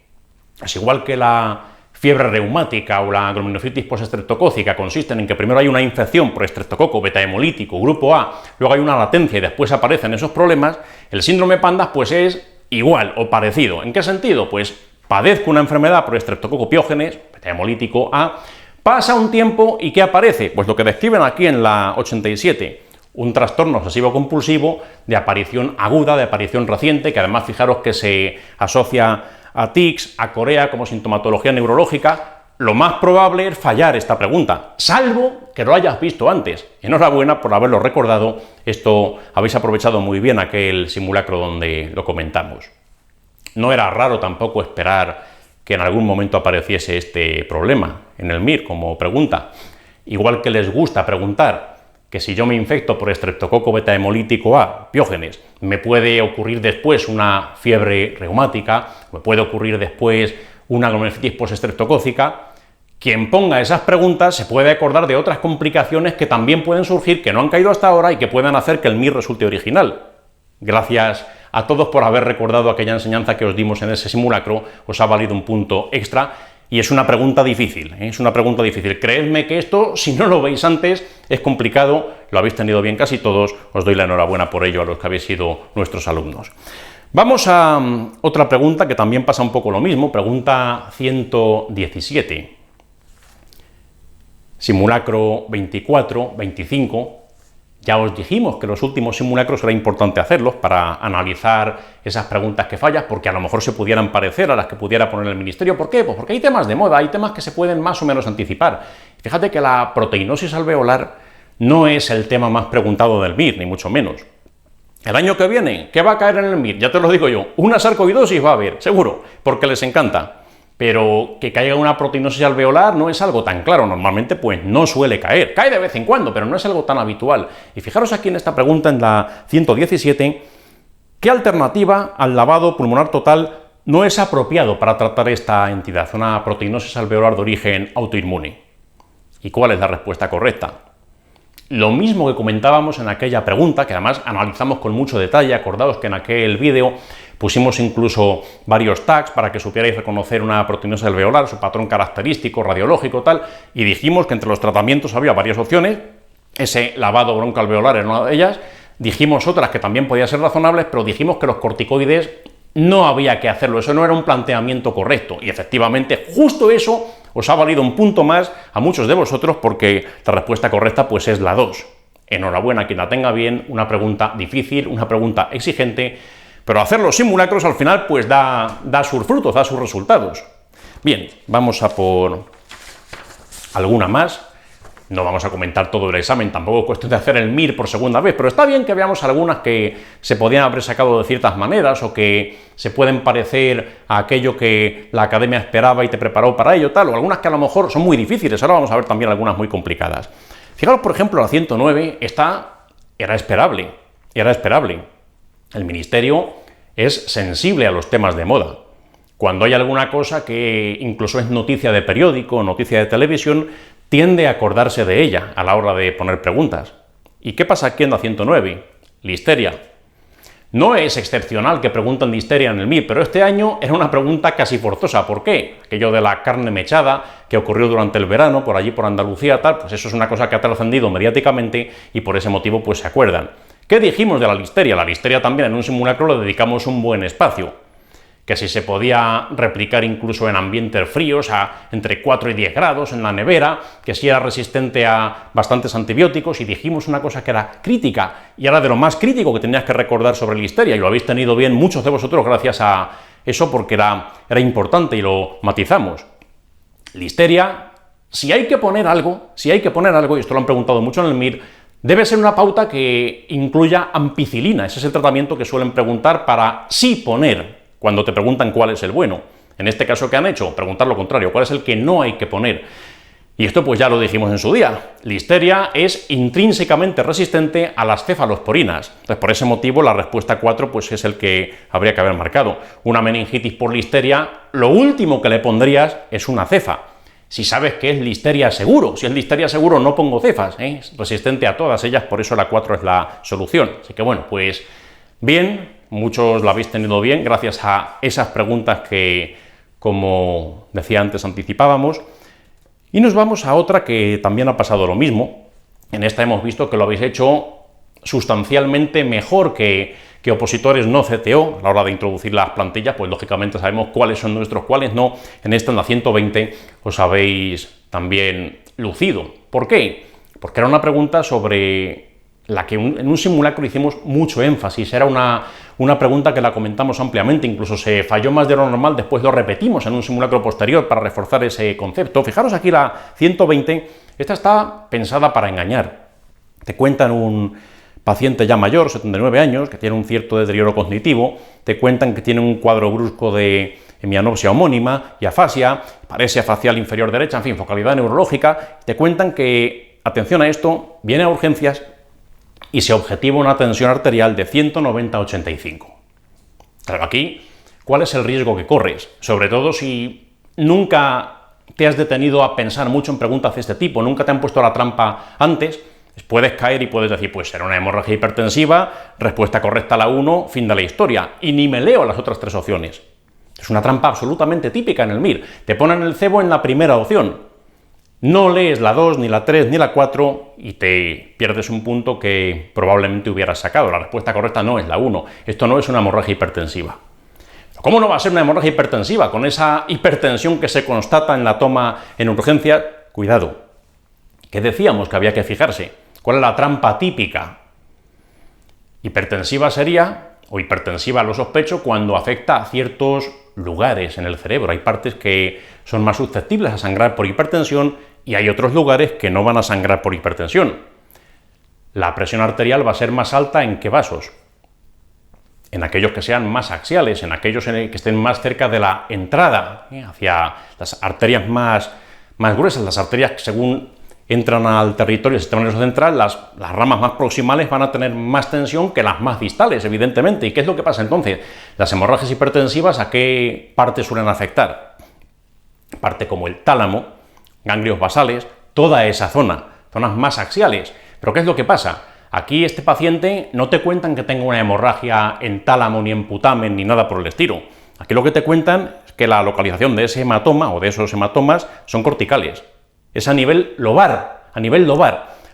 Es igual que la fiebre reumática o la glomerulonephritis postestreptocócica, consisten en que primero hay una infección por estreptococo beta hemolítico, grupo A, luego hay una latencia y después aparecen esos problemas. El síndrome PANDAS pues es igual o parecido. ¿En qué sentido? Pues padezco una enfermedad por estreptococo piógenes, beta hemolítico A, pasa un tiempo y ¿qué aparece? Pues lo que describen aquí en la 87, un trastorno obsesivo compulsivo de aparición aguda, de aparición reciente, que además fijaros que se asocia a tics, a corea como sintomatología neurológica. Lo más probable es fallar esta pregunta, salvo que lo hayas visto antes. Enhorabuena por haberlo recordado, esto habéis aprovechado muy bien aquel simulacro donde lo comentamos. No era raro tampoco esperar que en algún momento apareciese este problema en el MIR como pregunta. Igual que les gusta preguntar que si yo me infecto por estreptococo beta hemolítico A, piógenes, me puede ocurrir después una fiebre reumática, me puede ocurrir después una glomerulonephritis postestreptocócica. Quien ponga esas preguntas se puede acordar de otras complicaciones que también pueden surgir, que no han caído hasta ahora y que puedan hacer que el MIR resulte original. Gracias a todos por haber recordado aquella enseñanza que os dimos en ese simulacro, os ha valido un punto extra. Y es una pregunta difícil, es una pregunta difícil. Creedme que esto, si no lo veis antes, es complicado, lo habéis tenido bien casi todos, os doy la enhorabuena por ello a los que habéis sido nuestros alumnos. Vamos a otra pregunta que también pasa un poco lo mismo, pregunta 117. Simulacro 24, 25. Ya os dijimos que los últimos simulacros era importante hacerlos para analizar esas preguntas que fallas, porque a lo mejor se pudieran parecer a las que pudiera poner el ministerio. ¿Por qué? Pues porque hay temas de moda, hay temas que se pueden más o menos anticipar. Fíjate que la proteinosis alveolar no es el tema más preguntado del MIR, ni mucho menos. El año que viene, ¿qué va a caer en el MIR? Ya te lo digo yo, una sarcoidosis va a haber, seguro, porque les encanta. Pero que caiga una proteinosis alveolar no es algo tan claro, normalmente pues no suele caer. Cae de vez en cuando, pero no es algo tan habitual. Y fijaros aquí en esta pregunta, en la 117, ¿qué alternativa al lavado pulmonar total no es apropiado para tratar esta entidad, una proteinosis alveolar de origen autoinmune? ¿Y cuál es la respuesta correcta? Lo mismo que comentábamos en aquella pregunta, que además analizamos con mucho detalle. Acordaos que en aquel vídeo pusimos incluso varios tags para que supierais reconocer una proteinosis alveolar, su patrón característico, radiológico, tal, y dijimos que entre los tratamientos había varias opciones. Ese lavado broncoalveolar era una de ellas. Dijimos otras que también podían ser razonables, pero dijimos que los corticoides no había que hacerlo, eso no era un planteamiento correcto, y efectivamente justo eso os ha valido un punto más a muchos de vosotros, porque la respuesta correcta pues es la 2. Enhorabuena a quien la tenga bien, una pregunta difícil, una pregunta exigente, pero hacer los simulacros al final pues da sus frutos, da sus resultados. Bien, vamos a por alguna más. No vamos a comentar todo el examen, tampoco es cuestión de hacer el MIR por segunda vez, pero está bien que veamos algunas que se podían haber sacado de ciertas maneras o que se pueden parecer a aquello que la academia esperaba y te preparó para ello, tal, o algunas que a lo mejor son muy difíciles. Ahora vamos a ver también algunas muy complicadas. Fijaros, por ejemplo, la 109, esta era esperable. El ministerio es sensible a los temas de moda. Cuando hay alguna cosa que incluso es noticia de periódico, noticia de televisión, tiende a acordarse de ella a la hora de poner preguntas. ¿Y qué pasa aquí en la 109? Listeria. No es excepcional que pregunten de listeria en el MIR, pero este año era una pregunta casi forzosa. ¿Por qué? Aquello de la carne mechada que ocurrió durante el verano, por allí por Andalucía, tal, pues eso es una cosa que ha trascendido mediáticamente y por ese motivo pues se acuerdan. ¿Qué dijimos de la listeria? La listeria también en un simulacro le dedicamos un buen espacio, que si se podía replicar incluso en ambientes fríos, a entre 4 y 10 grados, en la nevera, que si era resistente a bastantes antibióticos, y dijimos una cosa que era crítica, y era de lo más crítico que tenías que recordar sobre listeria, y lo habéis tenido bien muchos de vosotros gracias a eso, porque era importante y lo matizamos. Listeria, si hay que poner algo, y esto lo han preguntado mucho en el MIR, debe ser una pauta que incluya ampicilina. Ese es el tratamiento que suelen preguntar para sí poner cuando te preguntan cuál es el bueno. En este caso, ¿qué han hecho? Preguntar lo contrario, ¿cuál es el que no hay que poner? Y esto pues ya lo dijimos en su día. Listeria es intrínsecamente resistente a las cefalosporinas. Entonces, por ese motivo, la respuesta 4 pues es el que habría que haber marcado. Una meningitis por listeria, lo último que le pondrías es una cefa. Si sabes que es listeria seguro, si es listeria seguro no pongo cefas, es resistente a todas ellas, por eso la 4 es la solución. Así que bueno, pues bien, muchos lo habéis tenido bien gracias a esas preguntas que, como decía antes, anticipábamos. Y nos vamos a otra que también ha pasado lo mismo. En esta hemos visto que lo habéis hecho sustancialmente mejor que opositores no CTO. A la hora de introducir las plantillas, pues lógicamente sabemos cuáles son nuestros, cuáles no. En esta, en la 120, os habéis también lucido. ¿Por qué? Porque era una pregunta sobre la que en un simulacro hicimos mucho énfasis. Era una pregunta que la comentamos ampliamente, incluso se falló más de lo normal, después lo repetimos en un simulacro posterior para reforzar ese concepto. Fijaros aquí la 120, esta está pensada para engañar. Te cuentan un paciente ya mayor, 79 años, que tiene un cierto deterioro cognitivo, te cuentan que tiene un cuadro brusco de hemianopsia homónima y afasia, paresia facial inferior derecha, en fin, focalidad neurológica, te cuentan que, atención a esto, viene a urgencias y se objetiva una tensión arterial de 190/85. Claro, aquí, ¿cuál es el riesgo que corres? Sobre todo si nunca te has detenido a pensar mucho en preguntas de este tipo, nunca te han puesto la trampa antes, puedes caer y puedes decir, pues será una hemorragia hipertensiva, respuesta correcta a la 1, fin de la historia, y ni me leo las otras 3 opciones. Es una trampa absolutamente típica en el MIR. Te ponen el cebo en la primera opción, no lees la 2, ni la 3, ni la 4, y te pierdes un punto que probablemente hubieras sacado. La respuesta correcta no es la 1. Esto no es una hemorragia hipertensiva. ¿Cómo no va a ser una hemorragia hipertensiva? Con esa hipertensión que se constata en la toma en urgencia, cuidado. ¿Qué decíamos que había que fijarse? ¿Cuál es la trampa típica? Hipertensiva sería, o hipertensiva lo sospecho, cuando afecta a ciertos lugares en el cerebro. Hay partes que son más susceptibles a sangrar por hipertensión y hay otros lugares que no van a sangrar por hipertensión. La presión arterial va a ser más alta ¿en qué vasos? En aquellos que sean más axiales, en aquellos que estén más cerca de la entrada, hacia las arterias más gruesas, las arterias que según entran al territorio del sistema nervioso central, las ramas más proximales van a tener más tensión que las más distales, evidentemente. ¿Y qué es lo que pasa entonces? Las hemorragias hipertensivas, ¿a qué parte suelen afectar? Parte como el tálamo, ganglios basales, toda esa zona, zonas más axiales. ¿Pero qué es lo que pasa? Aquí este paciente no te cuentan que tenga una hemorragia en tálamo, ni en putamen, ni nada por el estilo. Aquí lo que te cuentan es que la localización de ese hematoma o de esos hematomas son corticales. Es a nivel lobar,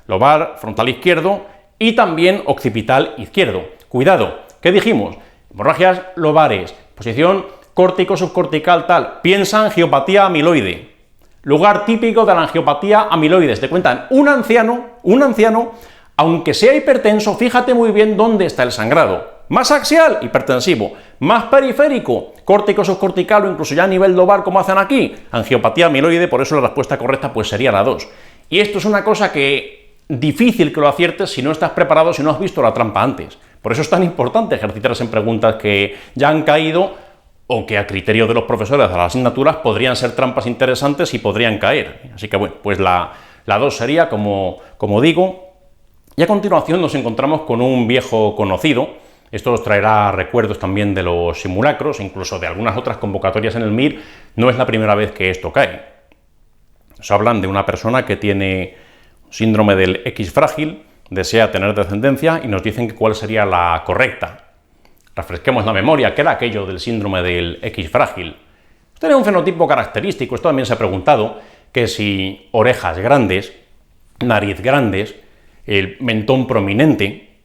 lobar frontal izquierdo y también occipital izquierdo. Cuidado, ¿qué dijimos? Hemorragias lobares, posición córtico-subcortical tal, piensa angiopatía amiloide. Lugar típico de la angiopatía amiloides, te cuentan un anciano, aunque sea hipertenso, fíjate muy bien dónde está el sangrado. Más axial, hipertensivo. Más periférico, córtico-subcortical o incluso ya a nivel lobar, como hacen aquí, angiopatía amiloide, por eso la respuesta correcta pues sería la 2. Y esto es una cosa que difícil que lo aciertes si no estás preparado, si no has visto la trampa antes. Por eso es tan importante ejercitarse en preguntas que ya han caído o que a criterio de los profesores de las asignaturas podrían ser trampas interesantes y podrían caer. Así que bueno, pues la 2 sería, como digo. Y a continuación nos encontramos con un viejo conocido. Esto os traerá recuerdos también de los simulacros, incluso de algunas otras convocatorias en el MIR. No es la primera vez que esto cae. Nos hablan de una persona que tiene síndrome del X frágil, desea tener descendencia y nos dicen cuál sería la correcta. Refresquemos la memoria, ¿qué era aquello del síndrome del X frágil? Tiene un fenotipo característico, esto también se ha preguntado, que si orejas grandes, nariz grandes, el mentón prominente.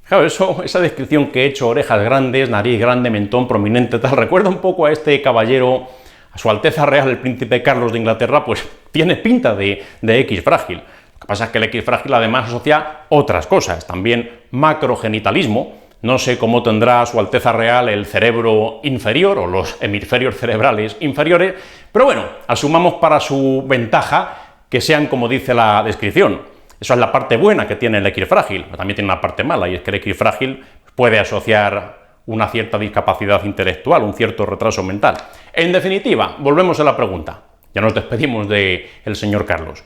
Claro, esa descripción que he hecho, orejas grandes, nariz grande, mentón prominente, tal, recuerda un poco a este caballero, a Su Alteza Real, el Príncipe Carlos de Inglaterra, pues tiene pinta de X frágil. Lo que pasa es que el X frágil además asocia otras cosas, también macrogenitalismo. No sé cómo tendrá Su Alteza Real el cerebro inferior o los hemisferios cerebrales inferiores, pero bueno, asumamos para su ventaja que sean como dice la descripción. Eso es la parte buena que tiene el X frágil, pero también tiene una parte mala, y es que el X frágil puede asociar una cierta discapacidad intelectual, un cierto retraso mental. En definitiva, volvemos a la pregunta. Ya nos despedimos del señor Carlos.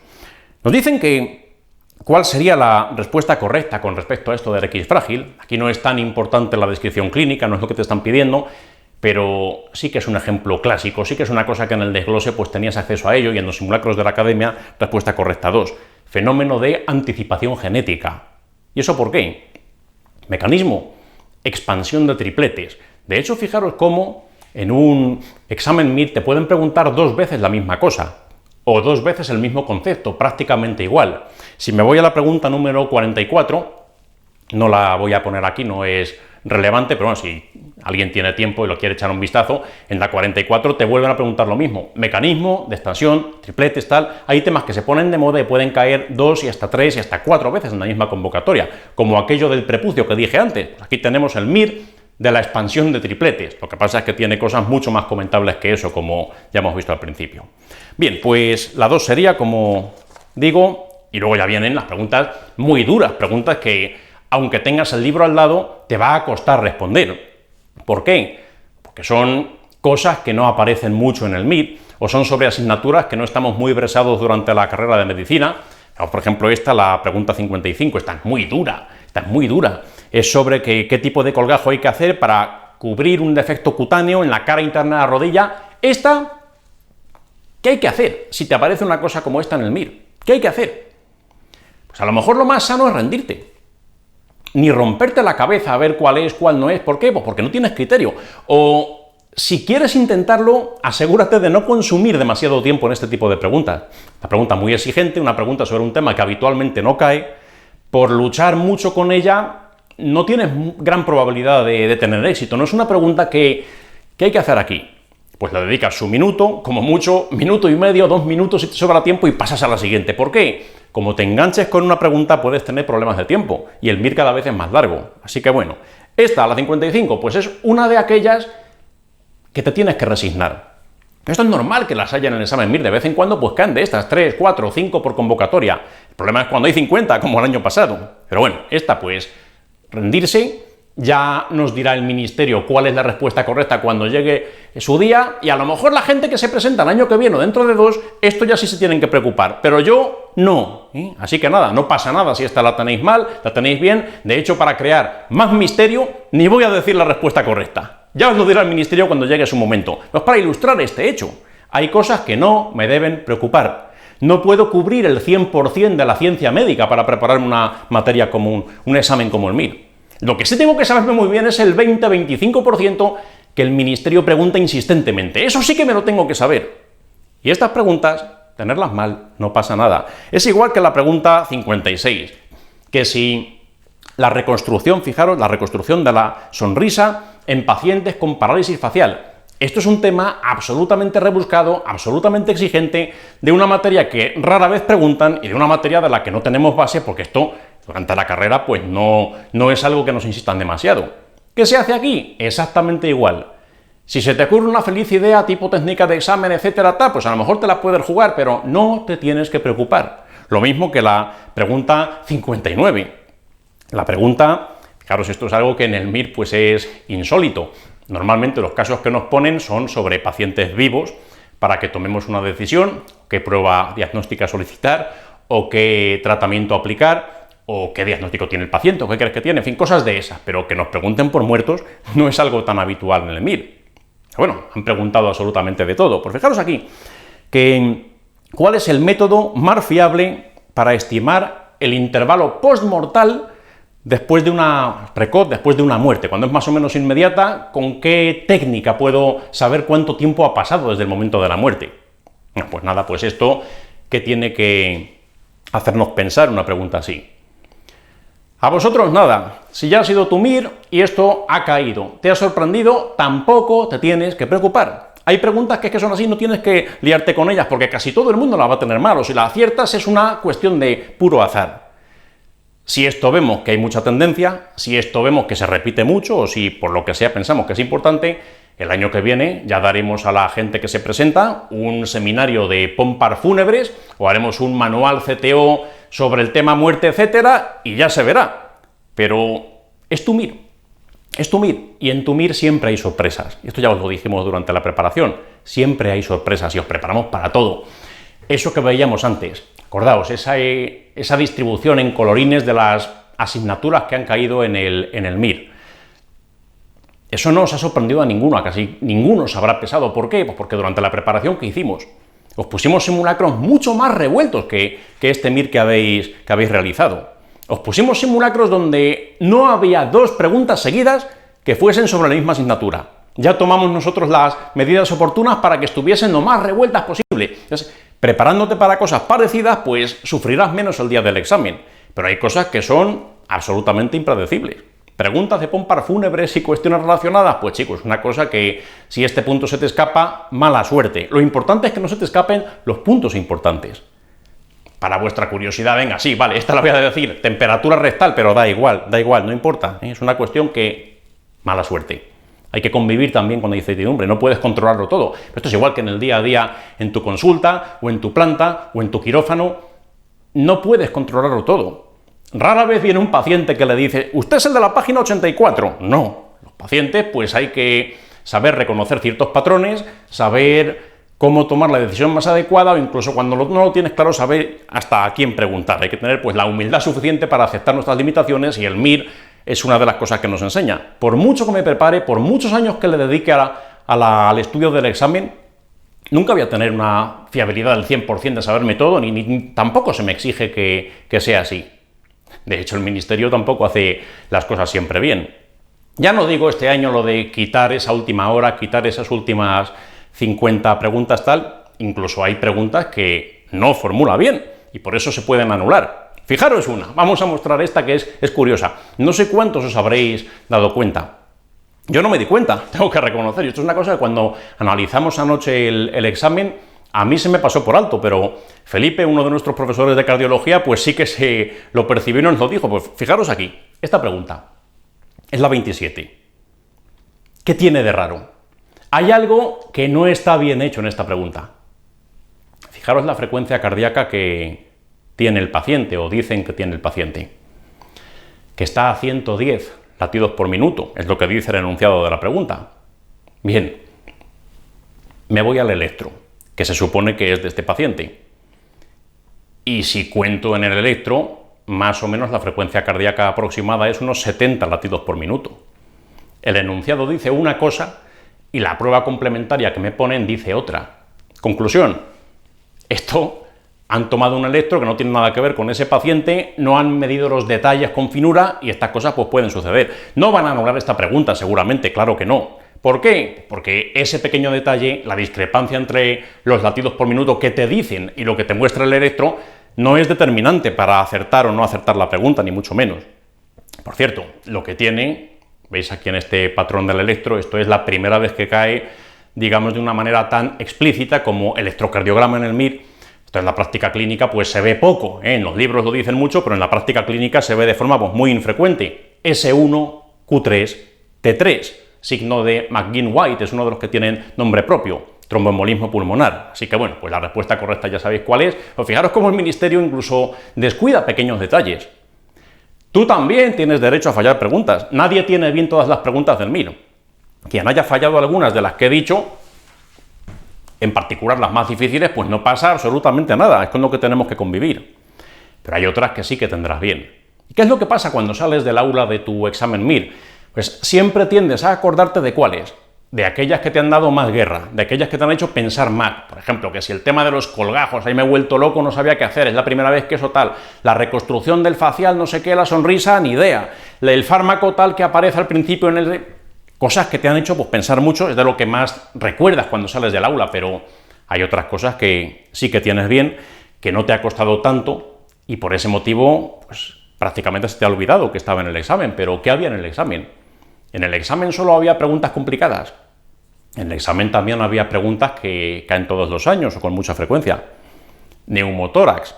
Nos dicen que ¿cuál sería la respuesta correcta con respecto a esto del X frágil? Aquí no es tan importante la descripción clínica, no es lo que te están pidiendo, pero sí que es un ejemplo clásico, sí que es una cosa que en el desglose pues tenías acceso a ello, y en los simulacros de la academia, respuesta correcta 2. Fenómeno de anticipación genética. ¿Y eso por qué? Mecanismo, expansión de tripletes. De hecho, fijaros cómo en un examen MIR te pueden preguntar 2 veces la misma cosa, o 2 veces el mismo concepto, prácticamente igual. Si me voy a la pregunta número 44, no la voy a poner aquí, no es relevante, pero bueno, si alguien tiene tiempo y lo quiere echar un vistazo, en la 44 te vuelven a preguntar lo mismo. Mecanismo de expansión, tripletes, tal. Hay temas que se ponen de moda y pueden caer 2 y hasta 3 y hasta 4 veces en la misma convocatoria, como aquello del prepucio que dije antes. Aquí tenemos el MIR de la expansión de tripletes. Lo que pasa es que tiene cosas mucho más comentables que eso, como ya hemos visto al principio. Bien, pues la 2 sería, como digo, y luego ya vienen las preguntas muy duras, preguntas que aunque tengas el libro al lado, te va a costar responder. ¿Por qué? Porque son cosas que no aparecen mucho en el MIR, o son sobre asignaturas que no estamos muy versados durante la carrera de medicina. Por ejemplo, esta, la pregunta 55, esta es muy dura, Es sobre qué tipo de colgajo hay que hacer para cubrir un defecto cutáneo en la cara interna de la rodilla. Esta, ¿qué hay que hacer si te aparece una cosa como esta en el MIR? ¿Qué hay que hacer? Pues a lo mejor lo más sano es rendirte. Ni romperte la cabeza a ver cuál es, cuál no es. ¿Por qué? Pues porque no tienes criterio. O si quieres intentarlo, asegúrate de no consumir demasiado tiempo en este tipo de preguntas. Una pregunta muy exigente, una pregunta sobre un tema que habitualmente no cae. Por luchar mucho con ella, no tienes gran probabilidad de tener éxito. No es una pregunta que hay que hacer aquí. Pues le dedicas su minuto, como mucho, minuto y medio, 2 minutos si te sobra tiempo, y pasas a la siguiente. ¿Por qué? Como te enganches con una pregunta puedes tener problemas de tiempo, y el MIR cada vez es más largo. Así que bueno, esta, la 55, pues es una de aquellas que te tienes que resignar. Esto es normal que las haya en el examen MIR, de vez en cuando pues caen de estas 3, 4, 5 por convocatoria. El problema es cuando hay 50, como el año pasado. Pero bueno, esta pues, rendirse. Ya nos dirá el ministerio cuál es la respuesta correcta cuando llegue su día, y a lo mejor la gente que se presenta el año que viene o dentro de 2, esto ya sí se tienen que preocupar, pero yo no. Así que nada, no pasa nada si esta la tenéis mal, la tenéis bien. De hecho, para crear más misterio, ni voy a decir la respuesta correcta. Ya os lo dirá el ministerio cuando llegue su momento. Pues para ilustrar este hecho, hay cosas que no me deben preocupar. No puedo cubrir el 100% de la ciencia médica para preparar una materia común, un examen como el MIR. Lo que sí tengo que saberme muy bien es el 20-25% que el ministerio pregunta insistentemente. Eso sí que me lo tengo que saber. Y estas preguntas, tenerlas mal, no pasa nada. Es igual que la pregunta 56, que si la reconstrucción, fijaros, la reconstrucción de la sonrisa en pacientes con parálisis facial. Esto es un tema absolutamente rebuscado, absolutamente exigente, de una materia que rara vez preguntan y de una materia de la que no tenemos base, porque esto durante la carrera pues no es algo que nos insistan demasiado. ¿Qué se hace aquí? Exactamente igual. Si se te ocurre una feliz idea tipo técnica de examen, etcétera, tal, pues a lo mejor te la puedes jugar, pero no te tienes que preocupar. Lo mismo que la pregunta 59. La pregunta, fijaros, esto es algo que en el MIR pues es insólito. Normalmente los casos que nos ponen son sobre pacientes vivos para que tomemos una decisión, qué prueba diagnóstica solicitar, o qué tratamiento aplicar, o qué diagnóstico tiene el paciente, o qué crees que tiene, en fin, cosas de esas. Pero que nos pregunten por muertos no es algo tan habitual en el MIR. Bueno, han preguntado absolutamente de todo. Pues fijaros aquí, que ¿cuál es el método más fiable para estimar el intervalo postmortal después de una precoz, después de una muerte? Cuando es más o menos inmediata, ¿con qué técnica puedo saber cuánto tiempo ha pasado desde el momento de la muerte? Pues nada, pues esto, ¿qué tiene que hacernos pensar una pregunta así? A vosotros nada, si ya ha sido tu MIR y esto ha caído, te ha sorprendido, tampoco te tienes que preocupar. Hay preguntas que son así, no tienes que liarte con ellas, porque casi todo el mundo las va a tener mal, o si las aciertas es una cuestión de puro azar. Si esto vemos que hay mucha tendencia, si esto vemos que se repite mucho, o si por lo que sea pensamos que es importante, el año que viene ya daremos a la gente que se presenta un seminario de pompar fúnebres, o haremos un manual CTO sobre el tema muerte, etcétera, y ya se verá. Pero es tu MIR. Es tu MIR, y en tu MIR siempre hay sorpresas. Y esto ya os lo dijimos durante la preparación. Siempre hay sorpresas y os preparamos para todo. Eso que veíamos antes, acordaos, esa distribución en colorines de las asignaturas que han caído en el MIR. Eso no os ha sorprendido a ninguno, a casi ninguno os habrá pesado. ¿Por qué? Pues porque durante la preparación que hicimos os pusimos simulacros mucho más revueltos que este MIR que habéis realizado. Os pusimos simulacros donde no había dos preguntas seguidas que fuesen sobre la misma asignatura. Ya tomamos nosotros las medidas oportunas para que estuviesen lo más revueltas posible. Entonces, preparándote para cosas parecidas, pues sufrirás menos el día del examen. Pero hay cosas que son absolutamente impredecibles. Preguntas de pompar fúnebres y cuestiones relacionadas, pues chicos, una cosa que si este punto se te escapa, mala suerte. Lo importante es que no se te escapen los puntos importantes. Para vuestra curiosidad, venga, sí, vale, esta la voy a decir, temperatura rectal, pero da igual, no importa, ¿eh? Es una cuestión que, mala suerte. Hay que convivir también con la incertidumbre, no puedes controlarlo todo. Esto es igual que en el día a día, en tu consulta, o en tu planta, o en tu quirófano, no puedes controlarlo todo. Rara vez viene un paciente que le dice, ¿usted es el de la página 84? No, los pacientes pues hay que saber reconocer ciertos patrones, saber cómo tomar la decisión más adecuada, o incluso cuando no lo tienes claro, saber hasta a quién preguntar. Hay que tener pues la humildad suficiente para aceptar nuestras limitaciones, y el MIR es una de las cosas que nos enseña. Por mucho que me prepare, por muchos años que le dedique al estudio del examen, nunca voy a tener una fiabilidad del 100% de saberme todo, ni tampoco se me exige que sea así. De hecho, el Ministerio tampoco hace las cosas siempre bien. Ya no digo este año lo de quitar esa última hora, quitar esas últimas 50 preguntas tal, incluso hay preguntas que no formula bien y por eso se pueden anular. Fijaros una, vamos a mostrar esta que es curiosa. No sé cuántos os habréis dado cuenta. Yo no me di cuenta, tengo que reconocer, y esto es una cosa que cuando analizamos anoche el examen, a mí se me pasó por alto, pero Felipe, uno de nuestros profesores de cardiología, pues sí que se lo percibió y nos lo dijo. Pues fijaros aquí, esta pregunta es la 27. ¿Qué tiene de raro? Hay algo que no está bien hecho en esta pregunta. Fijaros la frecuencia cardíaca que tiene el paciente, o dicen que tiene el paciente, que está a 110 latidos por minuto, es lo que dice el enunciado de la pregunta. Bien, me voy al electro, que se supone que es de este paciente. Y si cuento en el electro, más o menos la frecuencia cardíaca aproximada es unos 70 latidos por minuto. El enunciado dice una cosa y la prueba complementaria que me ponen dice otra. Conclusión, esto han tomado un electro que no tiene nada que ver con ese paciente, no han medido los detalles con finura y estas cosas pues pueden suceder. No van a anular esta pregunta seguramente, claro que no. ¿Por qué? Porque ese pequeño detalle, la discrepancia entre los latidos por minuto que te dicen y lo que te muestra el electro, no es determinante para acertar o no acertar la pregunta, ni mucho menos. Por cierto, lo que tiene, veis aquí en este patrón del electro, esto es la primera vez que cae, digamos, de una manera tan explícita como electrocardiograma en el MIR. Esto en la práctica clínica pues se ve poco, ¿eh? En los libros lo dicen mucho, pero en la práctica clínica se ve de forma pues, muy infrecuente. S1, Q3, T3. Signo de McGinn-White, es uno de los que tienen nombre propio, tromboembolismo pulmonar. Así que bueno, pues la respuesta correcta ya sabéis cuál es. Pero fijaros cómo el Ministerio incluso descuida pequeños detalles. Tú también tienes derecho a fallar preguntas. Nadie tiene bien todas las preguntas del MIR. Quien haya fallado algunas de las que he dicho, en particular las más difíciles, pues no pasa absolutamente nada, es con lo que tenemos que convivir. Pero hay otras que sí que tendrás bien. ¿Y qué es lo que pasa cuando sales del aula de tu examen MIR? Pues siempre tiendes a acordarte de cuáles, de aquellas que te han dado más guerra, de aquellas que te han hecho pensar más. Por ejemplo, que si el tema de los colgajos, ahí me he vuelto loco, no sabía qué hacer, es la primera vez que eso tal, la reconstrucción del facial, no sé qué, la sonrisa, ni idea, el fármaco tal que aparece al principio en el... Cosas que te han hecho pues, pensar mucho, es de lo que más recuerdas cuando sales del aula, pero hay otras cosas que sí que tienes bien, que no te ha costado tanto, y por ese motivo, pues prácticamente se te ha olvidado que estaba en el examen, pero ¿qué había en el examen? En el examen solo había preguntas complicadas. En el examen también había preguntas que caen todos los años o con mucha frecuencia. Neumotórax,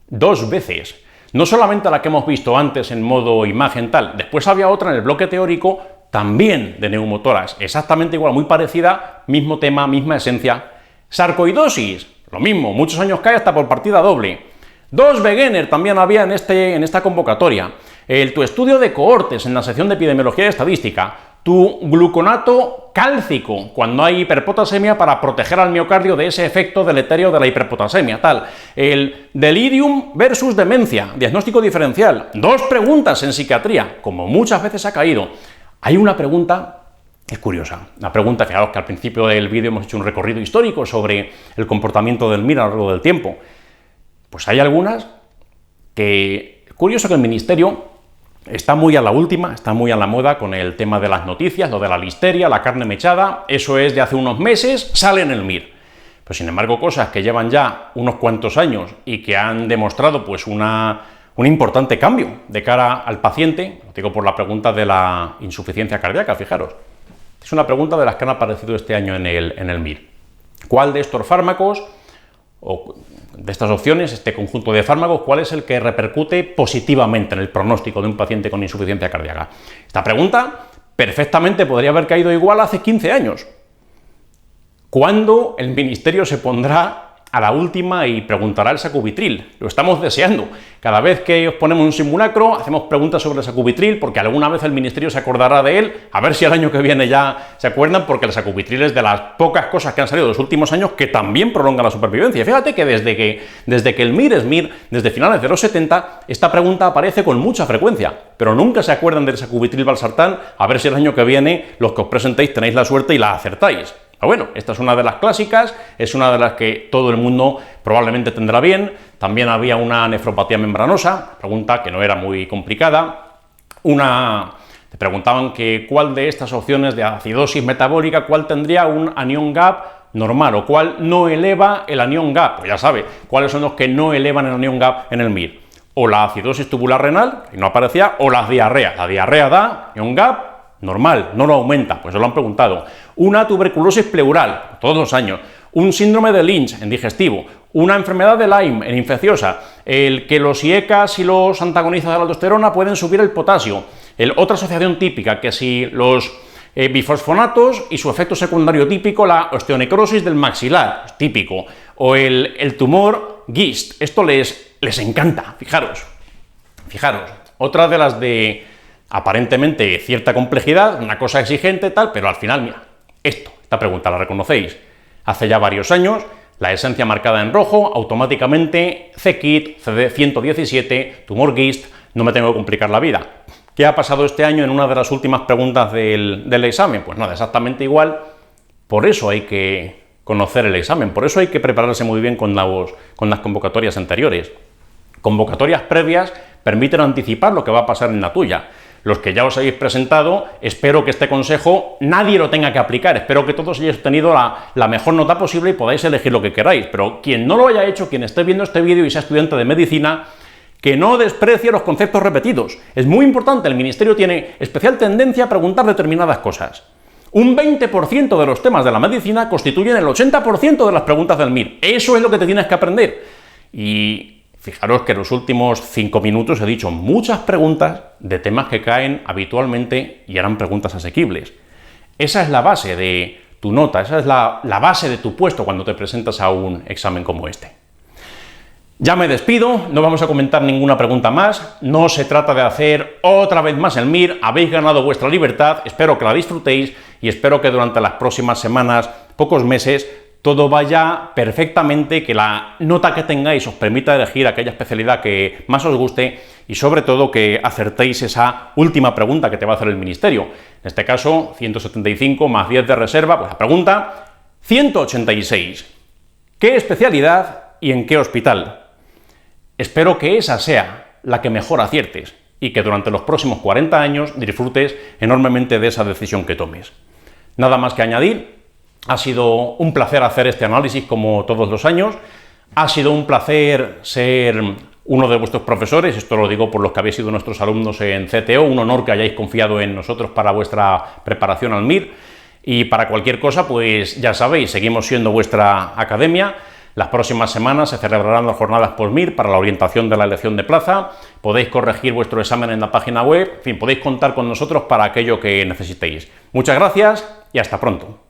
2 veces. No solamente la que hemos visto antes en modo imagen tal, después había otra en el bloque teórico también de neumotórax, exactamente igual, muy parecida, mismo tema, misma esencia. Sarcoidosis, lo mismo, muchos años cae hasta por partida doble. 2 Wegener también había en esta convocatoria. Tu estudio de cohortes en la sección de epidemiología y estadística. Tu gluconato cálcico cuando hay hiperpotasemia para proteger al miocardio de ese efecto deleterio de la hiperpotasemia, tal. El delirium versus demencia, diagnóstico diferencial. 2 preguntas en psiquiatría, como muchas veces ha caído. Hay una pregunta. Es curiosa. La pregunta, fijaos que al principio del vídeo hemos hecho un recorrido histórico sobre el comportamiento del MIR a lo largo del tiempo. Pues hay algunas que... Curioso que el Ministerio está muy a la última, está muy a la moda con el tema de las noticias, lo de la listeria, la carne mechada, eso es de hace unos meses, sale en el MIR. Pero sin embargo, cosas que llevan ya unos cuantos años y que han demostrado pues un importante cambio de cara al paciente, lo digo por la pregunta de la insuficiencia cardíaca, fijaros. Es una pregunta de las que han aparecido este año en el MIR. ¿Cuál de estos fármacos, o de estas opciones, este conjunto de fármacos, cuál es el que repercute positivamente en el pronóstico de un paciente con insuficiencia cardíaca? Esta pregunta perfectamente podría haber caído igual hace 15 años. ¿Cuándo el Ministerio se pondrá a la última y preguntará el sacubitril? Lo estamos deseando. Cada vez que os ponemos un simulacro, hacemos preguntas sobre el sacubitril, porque alguna vez el Ministerio se acordará de él, a ver si el año que viene ya se acuerdan, porque el sacubitril es de las pocas cosas que han salido en los últimos años que también prolonga la supervivencia. Fíjate que desde que el MIR es MIR, desde finales de los 70, esta pregunta aparece con mucha frecuencia, pero nunca se acuerdan del sacubitril valsartán, a ver si el año que viene los que os presentéis tenéis la suerte y la acertáis. Bueno, esta es una de las clásicas, es una de las que todo el mundo probablemente tendrá bien. También había una nefropatía membranosa, pregunta que no era muy complicada. Te preguntaban que cuál de estas opciones de acidosis metabólica, cuál tendría un anión GAP normal o cuál no eleva el anión GAP. Pues ya sabe, cuáles son los que no elevan el anión GAP en el MIR. O la acidosis tubular renal, que no aparecía, o las diarreas. La diarrea da anión GAP normal, no lo aumenta, pues se lo han preguntado. Una tuberculosis pleural, todos los años. Un síndrome de Lynch en digestivo. Una enfermedad de Lyme en infecciosa. El que los IECAs y los antagonistas de la aldosterona pueden subir el potasio. Otra asociación típica, que si los bifosfonatos y su efecto secundario típico, la osteonecrosis del maxilar, típico. O el tumor GIST. Esto les encanta, fijaros. Otra de las de aparentemente cierta complejidad, una cosa exigente, tal, pero al final, mira, esta pregunta la reconocéis. Hace ya varios años, la esencia marcada en rojo, automáticamente CKIT, CD117, tumor GIST, no me tengo que complicar la vida. ¿Qué ha pasado este año en una de las últimas preguntas del examen? Pues nada, exactamente igual. Por eso hay que conocer el examen, por eso hay que prepararse muy bien con las convocatorias anteriores. Convocatorias previas permiten anticipar lo que va a pasar en la tuya. Los que ya os habéis presentado, espero que este consejo nadie lo tenga que aplicar, espero que todos hayáis obtenido la mejor nota posible y podáis elegir lo que queráis, pero quien no lo haya hecho, quien esté viendo este vídeo y sea estudiante de medicina, que no desprecie los conceptos repetidos. Es muy importante, el Ministerio tiene especial tendencia a preguntar determinadas cosas. Un 20% de los temas de la medicina constituyen el 80% de las preguntas del MIR. Eso es lo que te tienes que aprender. Y fijaros que en los últimos 5 minutos he dicho muchas preguntas de temas que caen habitualmente y eran preguntas asequibles. Esa es la base de tu nota, esa es la base de tu puesto cuando te presentas a un examen como este. Ya me despido, no vamos a comentar ninguna pregunta más, no se trata de hacer otra vez más el MIR, habéis ganado vuestra libertad, espero que la disfrutéis y espero que durante las próximas semanas, pocos meses, todo vaya perfectamente, que la nota que tengáis os permita elegir aquella especialidad que más os guste y sobre todo que acertéis esa última pregunta que te va a hacer el Ministerio. En este caso, 175 más 10 de reserva, pues la pregunta 186. ¿Qué especialidad y en qué hospital? Espero que esa sea la que mejor aciertes y que durante los próximos 40 años disfrutes enormemente de esa decisión que tomes. Nada más que añadir. Ha sido un placer hacer este análisis como todos los años, ha sido un placer ser uno de vuestros profesores, esto lo digo por los que habéis sido nuestros alumnos en CTO, un honor que hayáis confiado en nosotros para vuestra preparación al MIR, y para cualquier cosa, pues ya sabéis, seguimos siendo vuestra academia. Las próximas semanas se celebrarán las jornadas post-MIR para la orientación de la elección de plaza, podéis corregir vuestro examen en la página web, en fin, podéis contar con nosotros para aquello que necesitéis. Muchas gracias y hasta pronto.